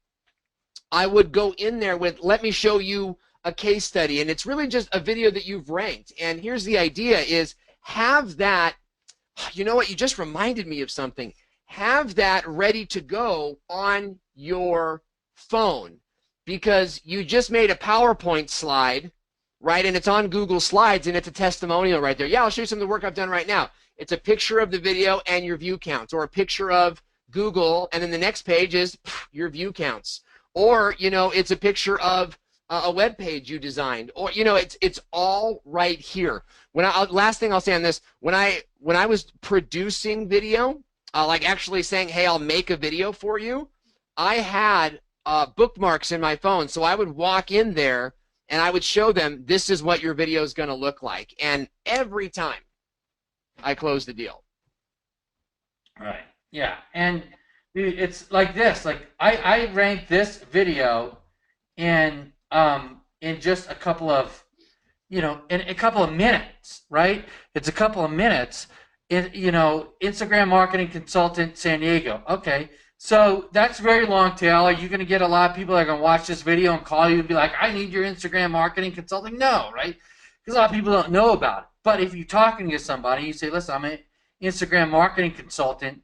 S2: I would go in there with, let me show you a case study, and it's really just a video that you've ranked. And here's the idea is have that, you know what, you just reminded me of something. Have that ready to go on your phone because you just made a PowerPoint slide, right? And it's on Google Slides and it's a testimonial right there. Yeah, I'll show you some of the work I've done right now. It's a picture of the video and your view counts, or a picture of Google, and then the next page is your view counts. Or, it's a picture of a web page you designed, or, it's all right here. Last thing I'll say on this, when I was producing video, like actually saying, hey, I'll make a video for you, I had bookmarks in my phone. So I would walk in there and I would show them, this is what your video is going to look like. And every time I closed the deal.
S1: Right. Yeah. And dude, it's like this. Like I ranked this video in just a couple of in a couple of minutes, right? It's a couple of minutes. Instagram marketing consultant San Diego. Okay. So that's very long tail. Are you going to get a lot of people that are going to watch this video and call you and be like, I need your Instagram marketing consulting? No, right? Because a lot of people don't know about it. But if you're talking to somebody, you say, listen, I'm an Instagram marketing consultant,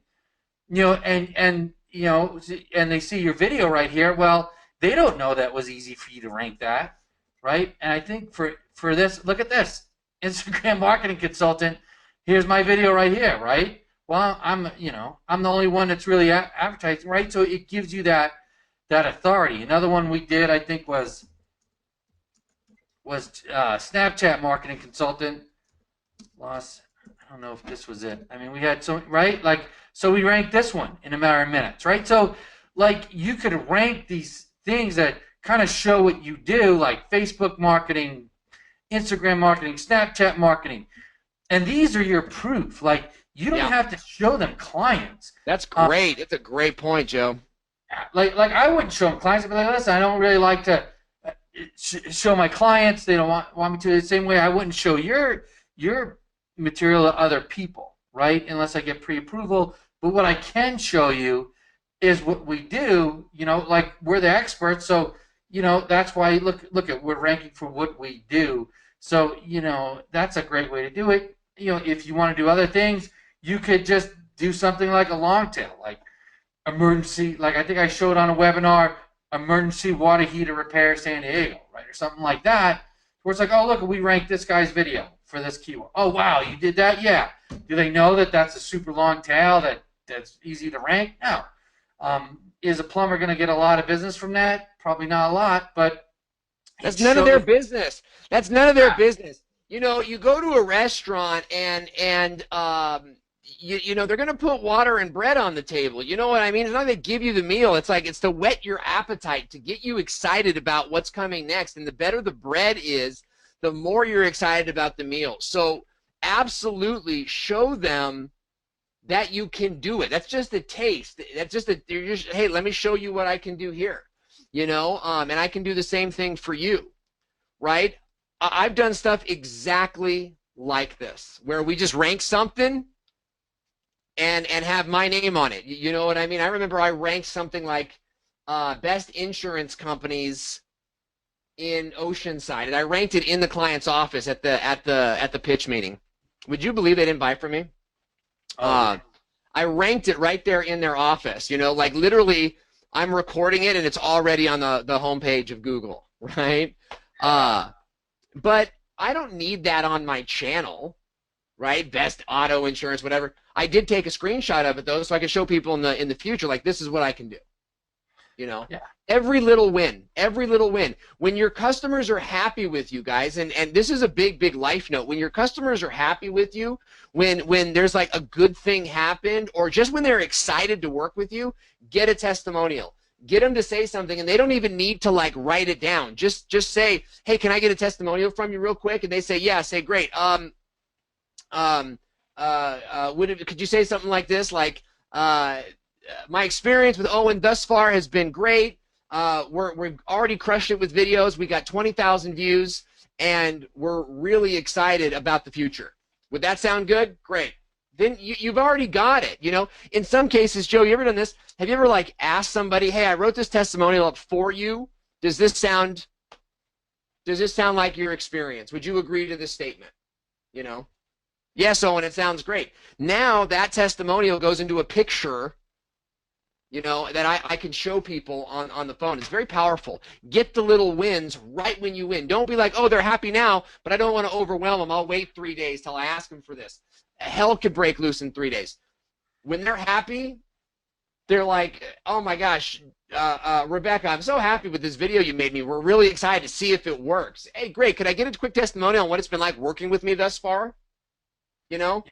S1: and they see your video right here. Well, they don't know that was easy for you to rank that, right? And I think for this, look at this, Instagram marketing consultant. Here's my video right here, right? Well, I'm the only one that's really advertising, right? So it gives you that authority. Another one we did, I think, was Snapchat marketing consultant. Lost. I don't know if this was it. I mean, we had so right, like so we ranked this one in a matter of minutes, right? So like you could rank these things that kind of show what you do, like Facebook marketing, Instagram marketing, Snapchat marketing, and these are your proof. Like you don't
S2: Yeah,
S1: have to show them clients.
S2: that's
S1: Um,
S2: great. It's a great point, Joe.
S1: like I wouldn't show them clients. I'd be like, listen, I don't really like to show my clients. They don't want me to. The same way I wouldn't show your material to other people, right? Unless I get pre-approval. But what I can show you is what we do. Like we're the experts, so that's why look at we're ranking for what we do. So that's a great way to do it. If you want to do other things, you could just do something like a long tail, like emergency. Like I think I showed on a webinar, emergency water heater repair San Diego, right, or something like that. Where it's like, oh look, we ranked this guy's video for this keyword. Oh wow, you did that? Yeah. Do they know that that's a super long tail that's easy to rank? No. Is a plumber going to get a lot of business from that? Probably not a lot, but
S2: That's
S1: it
S2: none of their
S1: shows.
S2: business. That's none of their
S1: Yeah.
S2: business. You go to a restaurant and you know, they're going to put water and bread on the table. You know what I mean? It's not like they give you the meal. It's like it's to whet your appetite, to get you excited about what's coming next. And the better the bread is, the more you're excited about the meal. So absolutely show them that you can do it. That's just a taste. That's just a, you're just, hey, let me show you what I can do here. You know, and I can do the same thing for you, right? I've done stuff exactly like this, where we just rank something and have my name on it. You know what I mean? I remember I ranked something like best insurance companies in Oceanside, and I ranked it in the client's office at the pitch meeting. Would you believe they didn't buy from me?
S1: Oh,
S2: I ranked it right there in their office. You know, like literally, I'm recording it and it's already on the homepage of Google, right? But I don't need that on my channel, right? Best auto insurance, whatever. I did take a screenshot of it though, so I can show people in the future, like, this is what I can do. You know,
S1: yeah.
S2: every little win, every little win. When your customers are happy with you guys, and this is a big life note. When your customers are happy with you, when there's like a good thing happened, or just when they're excited to work with you, get a testimonial. Get them to say something, and they don't even need to like write it down. Just say, hey, can I get a testimonial from you real quick? And they say, yeah. Say, great. Could you say something like this, like, my experience with Owen thus far has been great. We've already crushed it with videos. We got 20,000 views, and we're really excited about the future. Would that sound good? Great. Then you've already got it. You know, in some cases, Joe, you ever done this? Have you ever like asked somebody, hey, I wrote this testimonial up for you. Does this sound like your experience? Would you agree to this statement? You know? Yes, Owen, it sounds great. Now that testimonial goes into a picture, you know, that I can show people on the phone. It's very powerful. Get the little wins right when you win. Don't be like, oh, they're happy now, but I don't want to overwhelm them. I'll wait 3 days till I ask them for this. Hell could break loose in 3 days. When they're happy, they're like, oh my gosh, Rebecca, I'm so happy with this video you made me. We're really excited to see if it works. Hey, great. Could I get a quick testimonial on what it's been like working with me thus far? You know?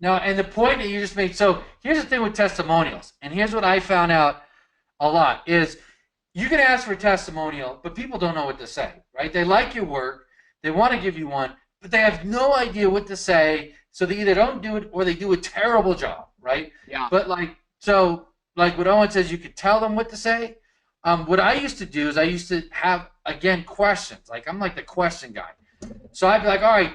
S1: No, and the point that you just made. So here's the thing with testimonials, and here's what I found out a lot is you can ask for a testimonial, but people don't know what to say, right? They like your work, they want to give you one, but they have no idea what to say, so they either don't do it or they do a terrible job, right?
S2: Yeah.
S1: But like what Owen says, you could tell them what to say. What I used to do is I used to have, again, questions. Like, I'm like the question guy. So I'd be like, all right,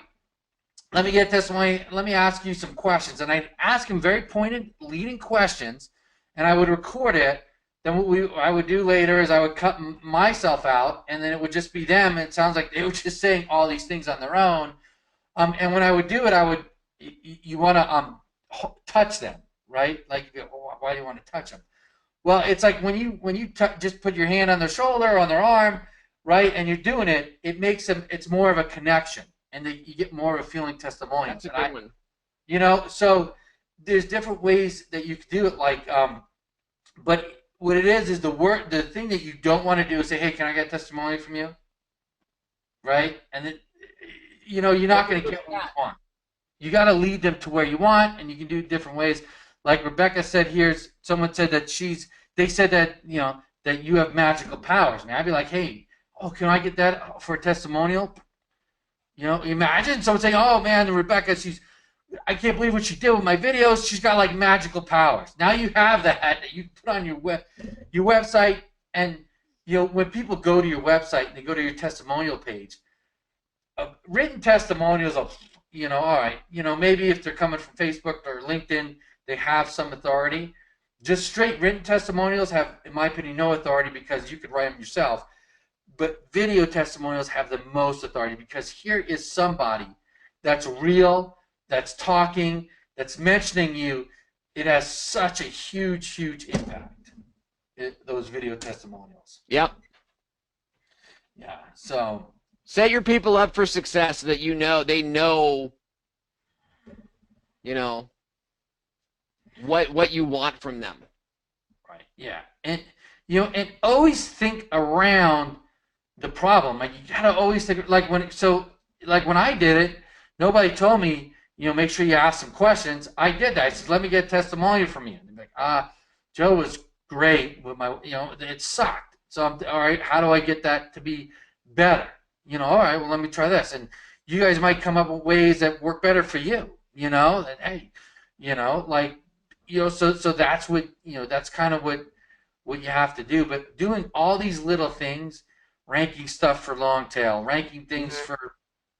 S1: let me get this one. Let me ask you some questions. And I'd ask him very pointed, leading questions, and I would record it. Then what I would do later is I would cut myself out, and then it would just be them. And it sounds like they were just saying all these things on their own. And when I would do it, you want to touch them, right? Like, why do you want to touch them? Well, it's like when you just put your hand on their shoulder or on their arm, right? And you're doing it, it makes them. It's more of a connection. And you get more of a feeling testimonial.
S2: That's a good one.
S1: You know, so there's different ways that you can do it. Like, but what it is the thing that you don't want to do is say, hey, can I get a testimonial from you? Right? And then, you know, you're not going to get what you want. You got to lead them to where you want, and you can do it different ways. Like Rebecca said, someone said that they said that, you know, that you have magical powers. And I'd be like, hey, oh, can I get that for a testimonial? You know, imagine someone saying, oh man, Rebecca, I can't believe what she did with my videos. She's got like magical powers. Now you have that you put on your website, and you know, when people go to your website and they go to your testimonial page, written testimonials of, you know, all right, you know, maybe if they're coming from Facebook or LinkedIn, they have some authority. Just straight written testimonials have, in my opinion, no authority because you could write them yourself. But video testimonials have the most authority because here is somebody that's real, that's talking, that's mentioning you. It has such a huge impact, those video testimonials.
S2: Yep.
S1: Yeah, so.
S2: Set your people up for success so that they know, you know, what you want from them.
S1: Right, yeah. And, you know, and always think around the problem. Like, you gotta always think, like when I did it, nobody told me, make sure you ask some questions. I did that. I said, let me get a testimonial from you. And they're like, Joe was great with my, it sucked. So I'm all right. How do I get that to be better? All right. Well, let me try this, and you guys might come up with ways that work better for you. That hey, like, so that's what that's kind of what you have to do. But doing all these little things, ranking stuff for long tail, ranking things for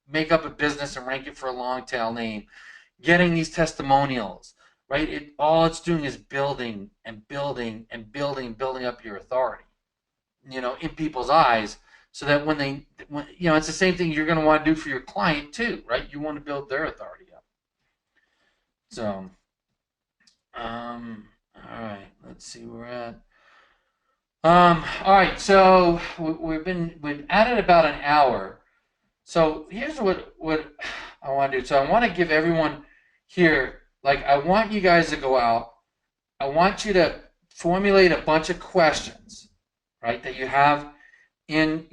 S1: make up a business and rank it for a long tail name, getting these testimonials, right? All it's doing is building and building and building up your authority, in people's eyes, so that when it's the same thing you're going to want to do for your client too, right? You want to build their authority up. So, all right, let's see where we're at. All right, so we've added about an hour. So here's what I want to do. So I want to give everyone here, like, I want you guys to go out. I want you to formulate a bunch of questions, right, that you have in,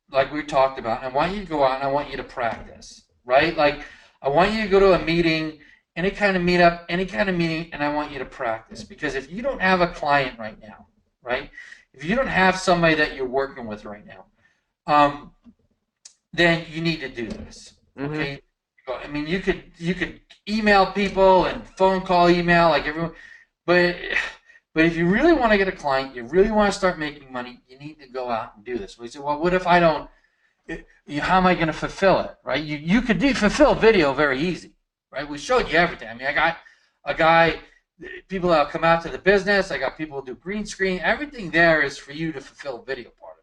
S1: like we talked about. I want you to go out and I want you to practice, right? Like, I want you to go to a meeting, any kind of meetup, any kind of meeting, and I want you to practice. Because if you don't have a client right now, right, if you don't have somebody that you're working with right now, then you need to do this. Okay. I mean, you could email people and phone call, email, like everyone, but if you really want to get a client, you really want to start making money, you need to go out and do this. We say, well, what if I don't? How am I going to fulfill it, right? You could fulfill video very easy, right? We showed you everything. I mean, I got a guy, people that come out to the business. I got people who do green screen. Everything there is for you to fulfill the video part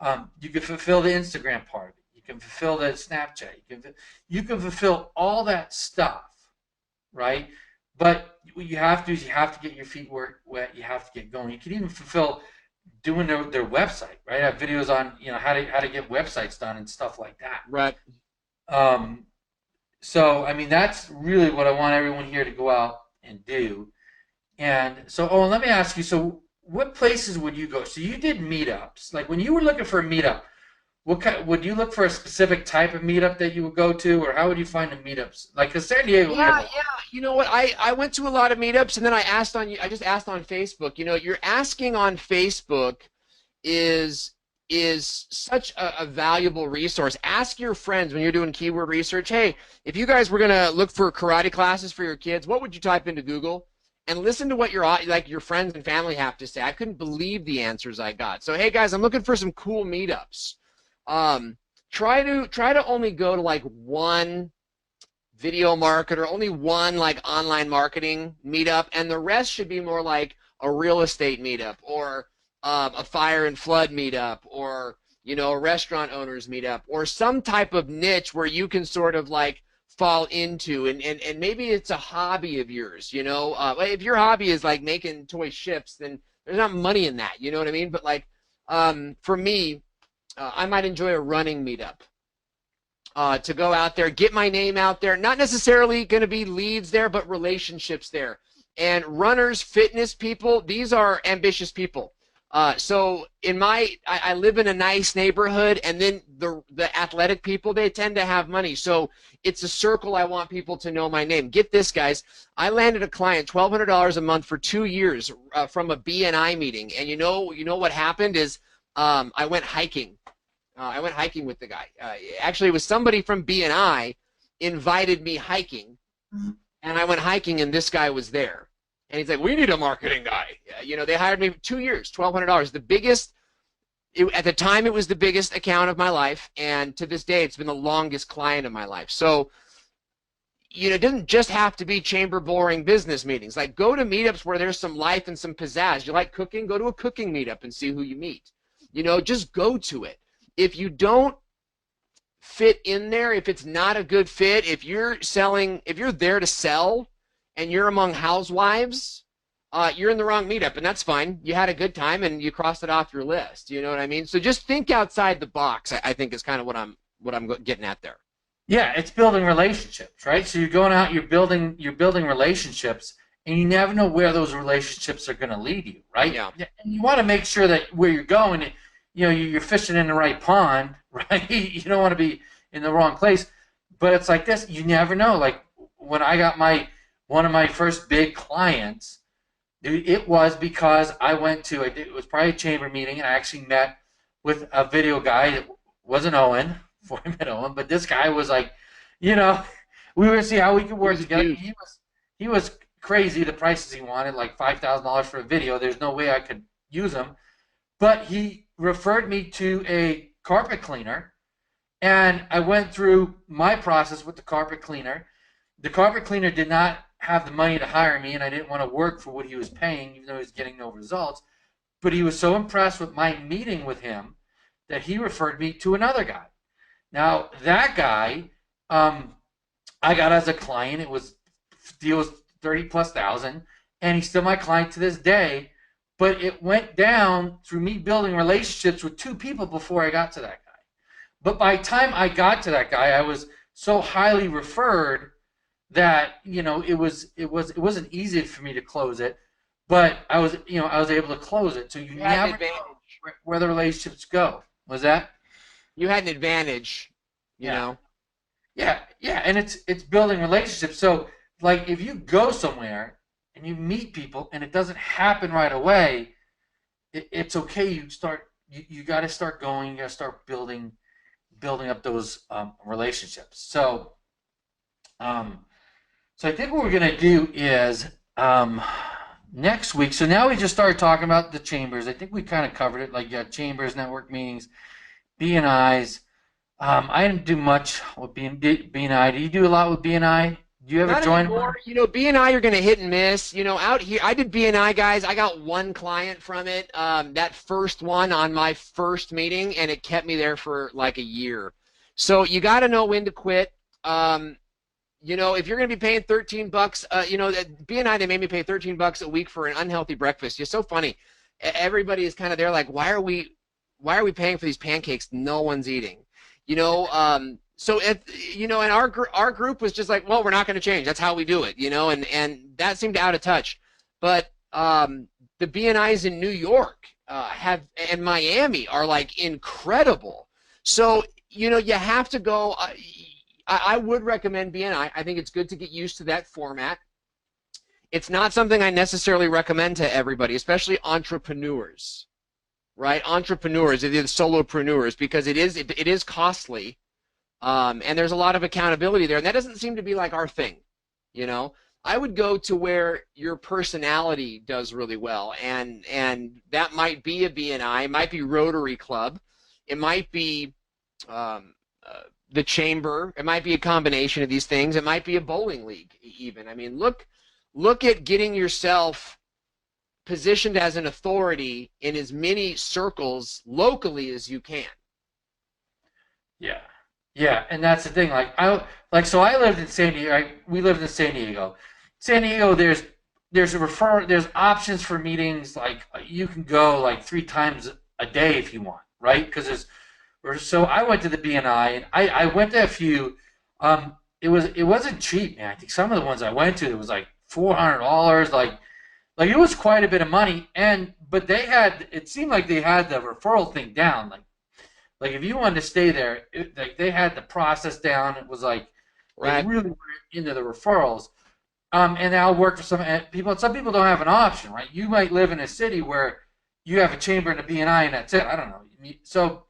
S1: of it. You can fulfill the Instagram part of it. You can fulfill the Snapchat. You can fulfill all that stuff, right? But what you have to do is you have to get your feet wet. You have to get going. You can even fulfill doing their website, right? I have videos on how to get websites done and stuff like that.
S2: Right.
S1: So I mean, that's really what I want everyone here to go out and do. And so, let me ask you. So, what places would you go? So you did meetups. Like, when you were looking for a meetup, what kind would you look for a specific type of meetup that you would go to, or how would you find the meetups? Like, because San Diego.
S2: Yeah. You know what? I went to a lot of meetups, and then I just asked on Facebook. You're asking on Facebook is such a valuable resource. Ask your friends when you're doing keyword research, hey, if you guys were going to look for karate classes for your kids, what would you type into Google? And listen to what your friends and family have to say. I couldn't believe the answers I got. So, hey guys, I'm looking for some cool meetups. Try to only go to like one video marketer, only one like online marketing meetup, and the rest should be more like a real estate meetup, or a fire and flood meetup, or a restaurant owners meetup, or some type of niche where you can sort of like fall into, and maybe it's a hobby of yours. If your hobby is like making toy ships, then there's not money in that, you know what I mean? But like, for me, I might enjoy a running meetup. To go out there, get my name out there, not necessarily going to be leads there, but relationships there. And runners, fitness people, these are ambitious people. So I live in a nice neighborhood, and then the athletic people, they tend to have money. So it's a circle. I want people to know my name. Get this, guys. I landed a client $1,200 a month for 2 years from a BNI meeting. And you know what happened is I went hiking. I went hiking with the guy. Actually, it was somebody from BNI invited me hiking, and I went hiking, and this guy was there. And he's like, we need a marketing guy. They hired me for 2 years, $1,200. The biggest, at the time, it was the biggest account of my life, and to this day, it's been the longest client of my life. So, it doesn't just have to be chamber boring business meetings. Like, go to meetups where there's some life and some pizzazz. You like cooking? Go to a cooking meetup and see who you meet. Just go to it. If you don't fit in there, if it's not a good fit, if you're there to sell and you're among housewives, you're in the wrong meetup, and that's fine. You had a good time and you crossed it off your list. You know what I mean? So just think outside the box, I think, is kind of what I'm getting at there.
S1: Yeah, it's building relationships, right? So you're going out, you're building relationships, and you never know where those relationships are going to lead you, right?
S2: Yeah.
S1: And you want to make sure that where you're going, you're fishing in the right pond, right? You don't want to be in the wrong place. but it's like this. You never know. Like when I got one of my first big clients, dude, it was because I went to it was probably a chamber meeting, and I actually met with a video guy. It wasn't Owen before I met Owen, but this guy was like, you know, we were gonna see how we could
S2: He
S1: work
S2: was a
S1: together.
S2: dude.
S1: He was crazy. The prices he wanted, like $5,000 for a video. There's no way I could use them. But he referred me to a carpet cleaner, and I went through my process with the carpet cleaner. The carpet cleaner did not have the money to hire me, and I didn't want to work for what he was paying, even though he was getting no results. But he was so impressed with my meeting with him that he referred me to another guy. Now that guy, um, I got as a client. It was deal was 30 plus thousand, and he's still my client to this day. But it went down through me building relationships with two people before I got to that guy. But by the time I got to that guy, I was so highly referred that it wasn't easy for me to close it, but I was able to close it. So you
S2: You had an
S1: never know
S2: advantage.
S1: where the relationships go. Was that?
S2: You had an advantage, you
S1: Yeah,
S2: know.
S1: yeah, yeah. And it's building relationships. So like if you go somewhere and you meet people and it doesn't happen right away, it's okay. You got to start going. You got to start building up those relationships. Um, So I think what we're going to do is next week. So now we just started talking about the chambers. I think we kind of covered it. Like you got chambers, network meetings, BNIs. I didn't do much with BNI. Do you do a lot with BNI? Do you ever
S2: Not
S1: join
S2: anymore.
S1: one?
S2: You know, BNI you're gonna hit and miss. You know, out here I did BNI, guys. I got one client from it. That first one on my first meeting, and it kept me there for like a year. So you got to know when to quit. Um, you know, if you're going to be paying 13 bucks, at BNI, they made me pay 13 bucks a week for an unhealthy breakfast. It's so funny. Everybody is kind of there like, why are we paying for these pancakes no one's eating? You know, so and our group was just like, well, we're not going to change. That's how we do it, and that seemed out of touch. But the BNIs in New York have and Miami are like incredible. So you have to go. I would recommend BNI. I think it's good to get used to that format. It's not something I necessarily recommend to everybody, especially entrepreneurs, right? Entrepreneurs, the solopreneurs, because it is costly, and there's a lot of accountability there, and that doesn't seem to be like our thing, you know. I would go to where your personality does really well, and that might be a BNI, it might be Rotary Club, it might be um, the chamber. It might be a combination of these things. It might be a bowling league even. I mean, look at getting yourself positioned as an authority in as many circles locally as you can.
S1: Yeah, yeah, and that's the thing. So I lived in San Diego. We lived in San Diego. San Diego, there's options for meetings. Like you can go like 3 times a day if you want, right? Because so I went to the BNI and I went to a few. It wasn't cheap, man. I think some of the ones I went to it was like $400. Like it was quite a bit of money, but it seemed like they had the referral thing down. Like if you wanted to stay there, like they had the process down. It was like they
S2: Right.
S1: really were into the referrals. And I'll work for some people. Some people don't have an option, right? You might live in a city where you have a chamber and a BNI, and that's it. I don't know. So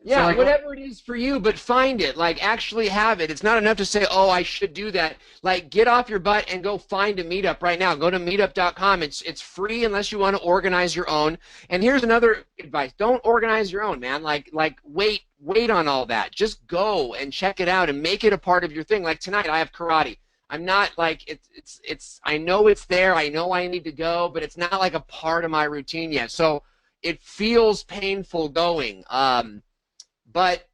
S2: Yeah,
S1: like,
S2: whatever it is for you, but find it. Like actually have it. It's not enough to say, "Oh, I should do that." Like get off your butt and go find a meetup right now. Go to meetup.com. It's free unless you want to organize your own. And here's another advice. Don't organize your own, man. Like wait on all that. Just go and check it out and make it a part of your thing. Like tonight I have karate. I'm not like it's I know it's there. I know I need to go, but it's not like a part of my routine yet. So it feels painful going. But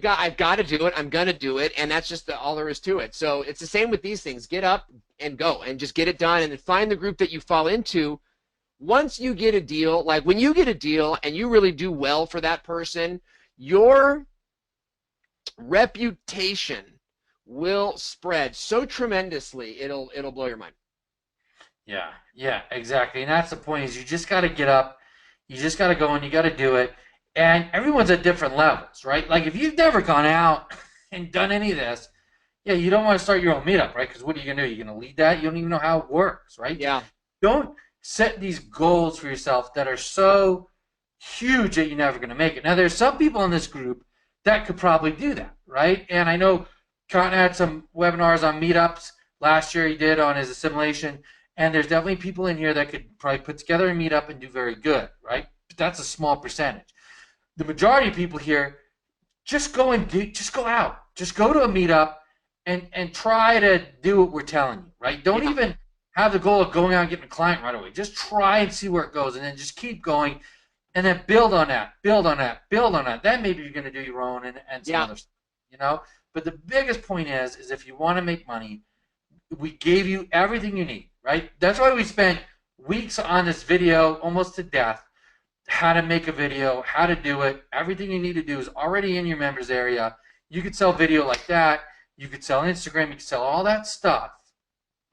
S2: I've got to do it. I'm going to do it. And that's just all there is to it. So it's the same with these things. Get up and go and just get it done and then find the group that you fall into. Once you get a deal, like when you get a deal and you really do well for that person, your reputation will spread so tremendously it'll blow your mind.
S1: yeah, yeah, exactly. And that's the point is you just got to get up, you just got to go and you got to do it. And everyone's at different levels, right? Like if you've never gone out and done any of this, Yeah, you don't want to start your own meetup, right? Because what are you gonna do? You're gonna lead that. You don't even know how it works, right?
S2: Yeah.
S1: Don't set these goals for yourself that are so huge that you're never gonna make it. Now, there's some people in this group that could probably do that, right? And I know Cotton had some webinars on meetups last year. He did on his assimilation, and there's definitely people in here that could probably put together a meetup and do very good, right? But that's a small percentage. The majority of people here just go out, just go to a meetup and try to do what we're telling you, right? Don't
S2: Yeah.
S1: even have the goal of going out and getting a client right away. Just try and see where it goes, and then just keep going, and then build on that, build on that, build on that. Then maybe you're going to do your own and some
S2: Yeah.
S1: other stuff, you know. But the biggest point is if you want to make money, we gave you everything you need, right? That's why we spent weeks on this video, almost to death, how to make a video, how to do it. Everything you need to do is already in your members area. You could sell video like that. You could sell Instagram. You could sell all that stuff.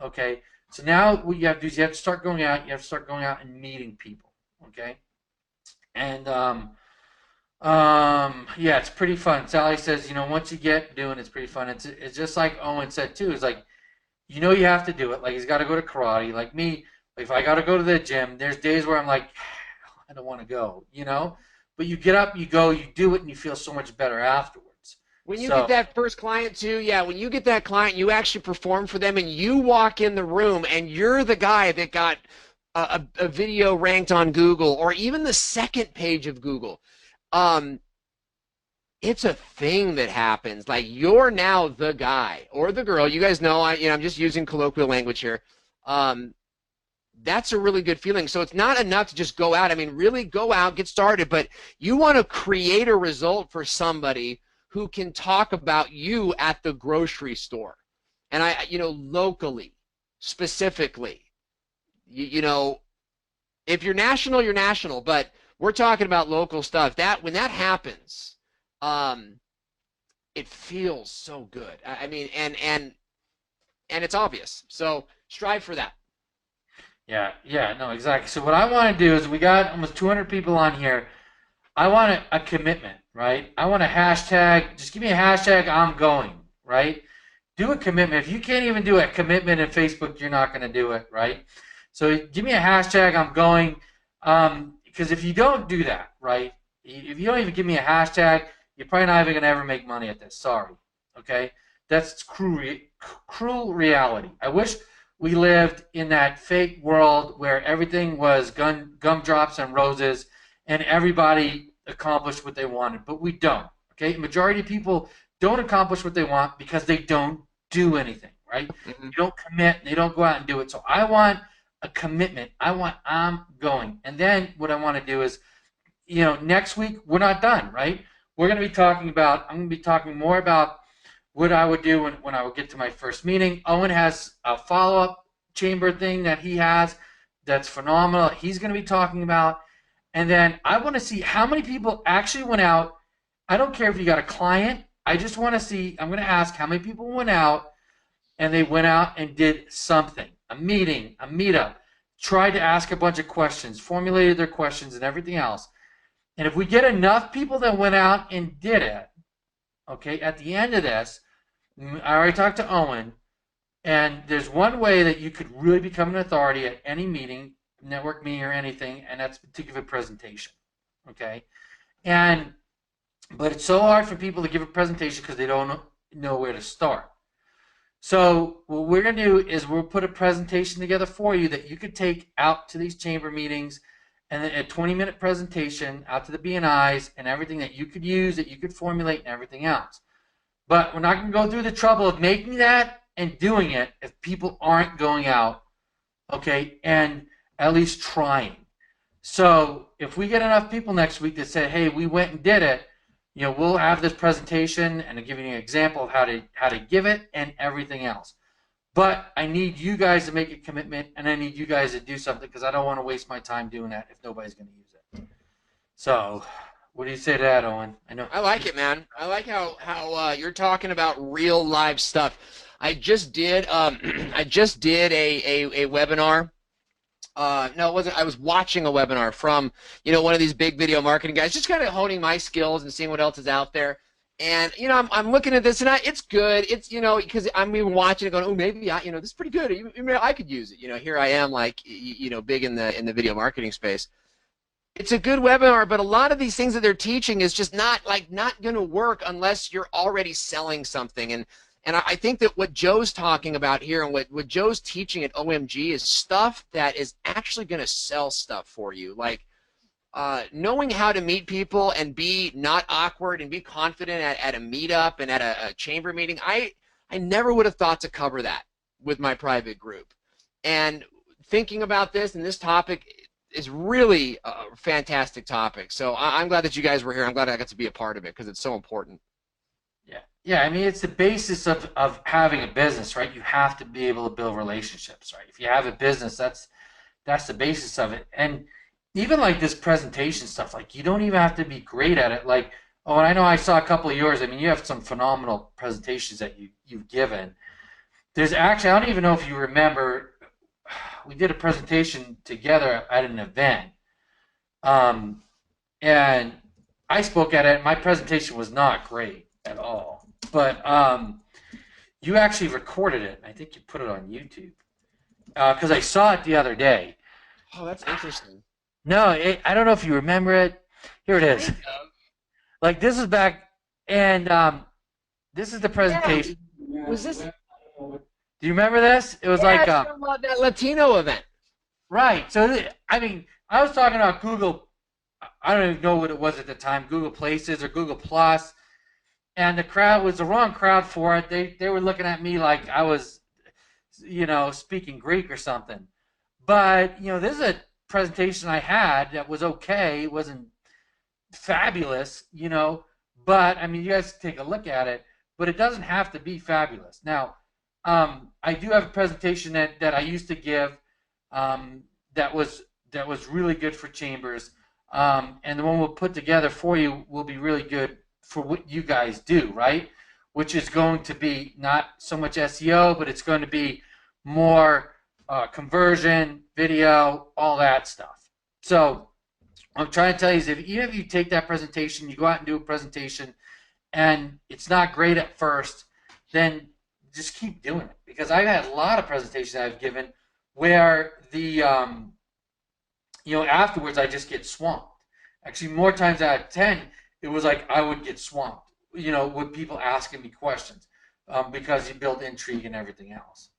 S1: Okay. So now what you have to do is you have to start going out. You have to start going out and meeting people. Okay. And yeah, it's pretty fun. Sally says, once you get doing it's pretty fun. It's just like Owen said too. It's like you have to do it. Like he's got to go to karate. Like me, if I got to go to the gym, there's days where I'm like, I don't want to go. But you get up, you go, you do it, and you feel so much better afterwards.
S2: When you get
S1: So
S2: that first client too, yeah, when you get that client, you actually perform for them and you walk in the room and you're the guy that got a video ranked on Google or even the second page of Google. Um, it's a thing that happens. Like you're now the guy or the girl. You guys know, I'm just using colloquial language here. Um, that's a really good feeling. So it's not enough to just go out. I mean, really go out, get started, but you want to create a result for somebody who can talk about you at the grocery store. And locally, specifically, you know, if you're national, you're national, but we're talking about local stuff. That when that happens, um, it feels so good. I mean, and it's obvious. So strive for that.
S1: yeah, no, exactly. So what I want to do is we got almost 200 people on here. I want a commitment, right? I want a hashtag. Just give me a hashtag. I'm going, right? Do a commitment. If you can't even do a commitment in Facebook, you're not going to do it, right? So give me a hashtag. I'm going. Because if you don't do that, right? If you don't even give me a hashtag, you're probably not even going to ever make money at this. Sorry, okay? That's cruel reality. I wish we lived in that fake world where everything was gumdrops and roses, and everybody accomplished what they wanted, but we don't. Okay, majority of people don't accomplish what they want because they don't do anything, right?
S2: Mhm.
S1: They don't commit, they don't go out and do it. So I want a commitment. I'm going. And then what I want to do is, next week we're not done, right? I'm going to be talking more about what I would do when I would get to my first meeting. Owen has a follow-up chamber thing that he has that's phenomenal. He's going to be talking about. And then I want to see how many people actually went out. I don't care if you got a client. I just want to see, I'm going to ask how many people went out and they went out and did something, a meeting, a meetup, tried to ask a bunch of questions, formulated their questions and everything else. And if we get enough people that went out and did it, okay, at the end of this, I already talked to Owen, and there's one way that you could really become an authority at any meeting, network meeting or anything, and that's to give a presentation. Okay? And but it's so hard for people to give a presentation because they don't know where to start. So what we're going to do is we'll put a presentation together for you that you could take out to these chamber meetings, and then a 20-minute presentation out to the BNIs and everything that you could use, that you could formulate, and everything else. But we're not going to go through the trouble of making that and doing it if people aren't going out, okay, and at least trying. So if we get enough people next week that say, hey, we went and did it, we'll have this presentation and I'll give you an example of how to give it and everything else. But I need you guys to make a commitment, and I need you guys to do something because I don't want to waste my time doing that if nobody's going to use it. So, what do you say to that, Owen? I know.
S2: I like it, man. I like how you're talking about real live stuff. I just did I just did a webinar. No, it wasn't. I was watching a webinar from one of these big video marketing guys, just kind of honing my skills and seeing what else is out there. And I'm looking at this, and it's good. It's because I'm even watching it, going, oh, maybe this is pretty good. Maybe I could use it. Here I am, like big in the video marketing space. It's a good webinar, but a lot of these things that they're teaching is just not going to work unless you're already selling something. And I think that what Joe's talking about here and what Joe's teaching at OMG is stuff that is actually going to sell stuff for you. Like knowing how to meet people and be not awkward and be confident at a meetup and at a chamber meeting. I never would have thought to cover that with my private group. And thinking about this and this topic is really a fantastic topic. So I'm glad that you guys were here. I'm glad I got to be a part of it because it's so important.
S1: Yeah. Yeah, I mean, it's the basis of having a business, right? You have to be able to build relationships, right? If you have a business, that's the basis of it. And even like this presentation stuff, like you don't even have to be great at it. Like, oh, and I know I saw a couple of yours. I mean, you have some phenomenal presentations that you've given. There's actually, I don't even know if you remember, we did a presentation together at an event. Um, and I spoke at it. My presentation was not great at all, but you actually recorded it. I think you put it on YouTube because I saw it the other day.
S2: Oh, that's interesting.
S1: No, I don't know if you remember it. Here it is.
S2: Kind of.
S1: Like this is back, and this is the
S2: Yeah.
S1: presentation.
S2: Was this?
S1: Do you remember this? It was
S2: Yeah,
S1: like
S2: it's from that Latino event.
S1: right. So I mean, I was talking about Google. I don't even know what it was at the time. Google Places or Google Plus, and the crowd was the wrong crowd for it. They were looking at me like I was, speaking Greek or something. But this is a presentation I had that was okay. It wasn't fabulous, but I mean, you guys take a look at it. But it doesn't have to be fabulous. Now, I do have a presentation that I used to give that was really good for chambers, and the one we'll put together for you will be really good for what you guys do, right? Which is going to be not so much SEO, but it's going to be more conversion, video, all that stuff. So I'm trying to tell you is even if you take that presentation, you go out and do a presentation, and it's not great at first, then just keep doing it. Because I've had a lot of presentations I've given where the afterwards I just get swamped. Actually, more times out of 10, it was like I would get swamped, with people asking me questions because you build intrigue and everything else.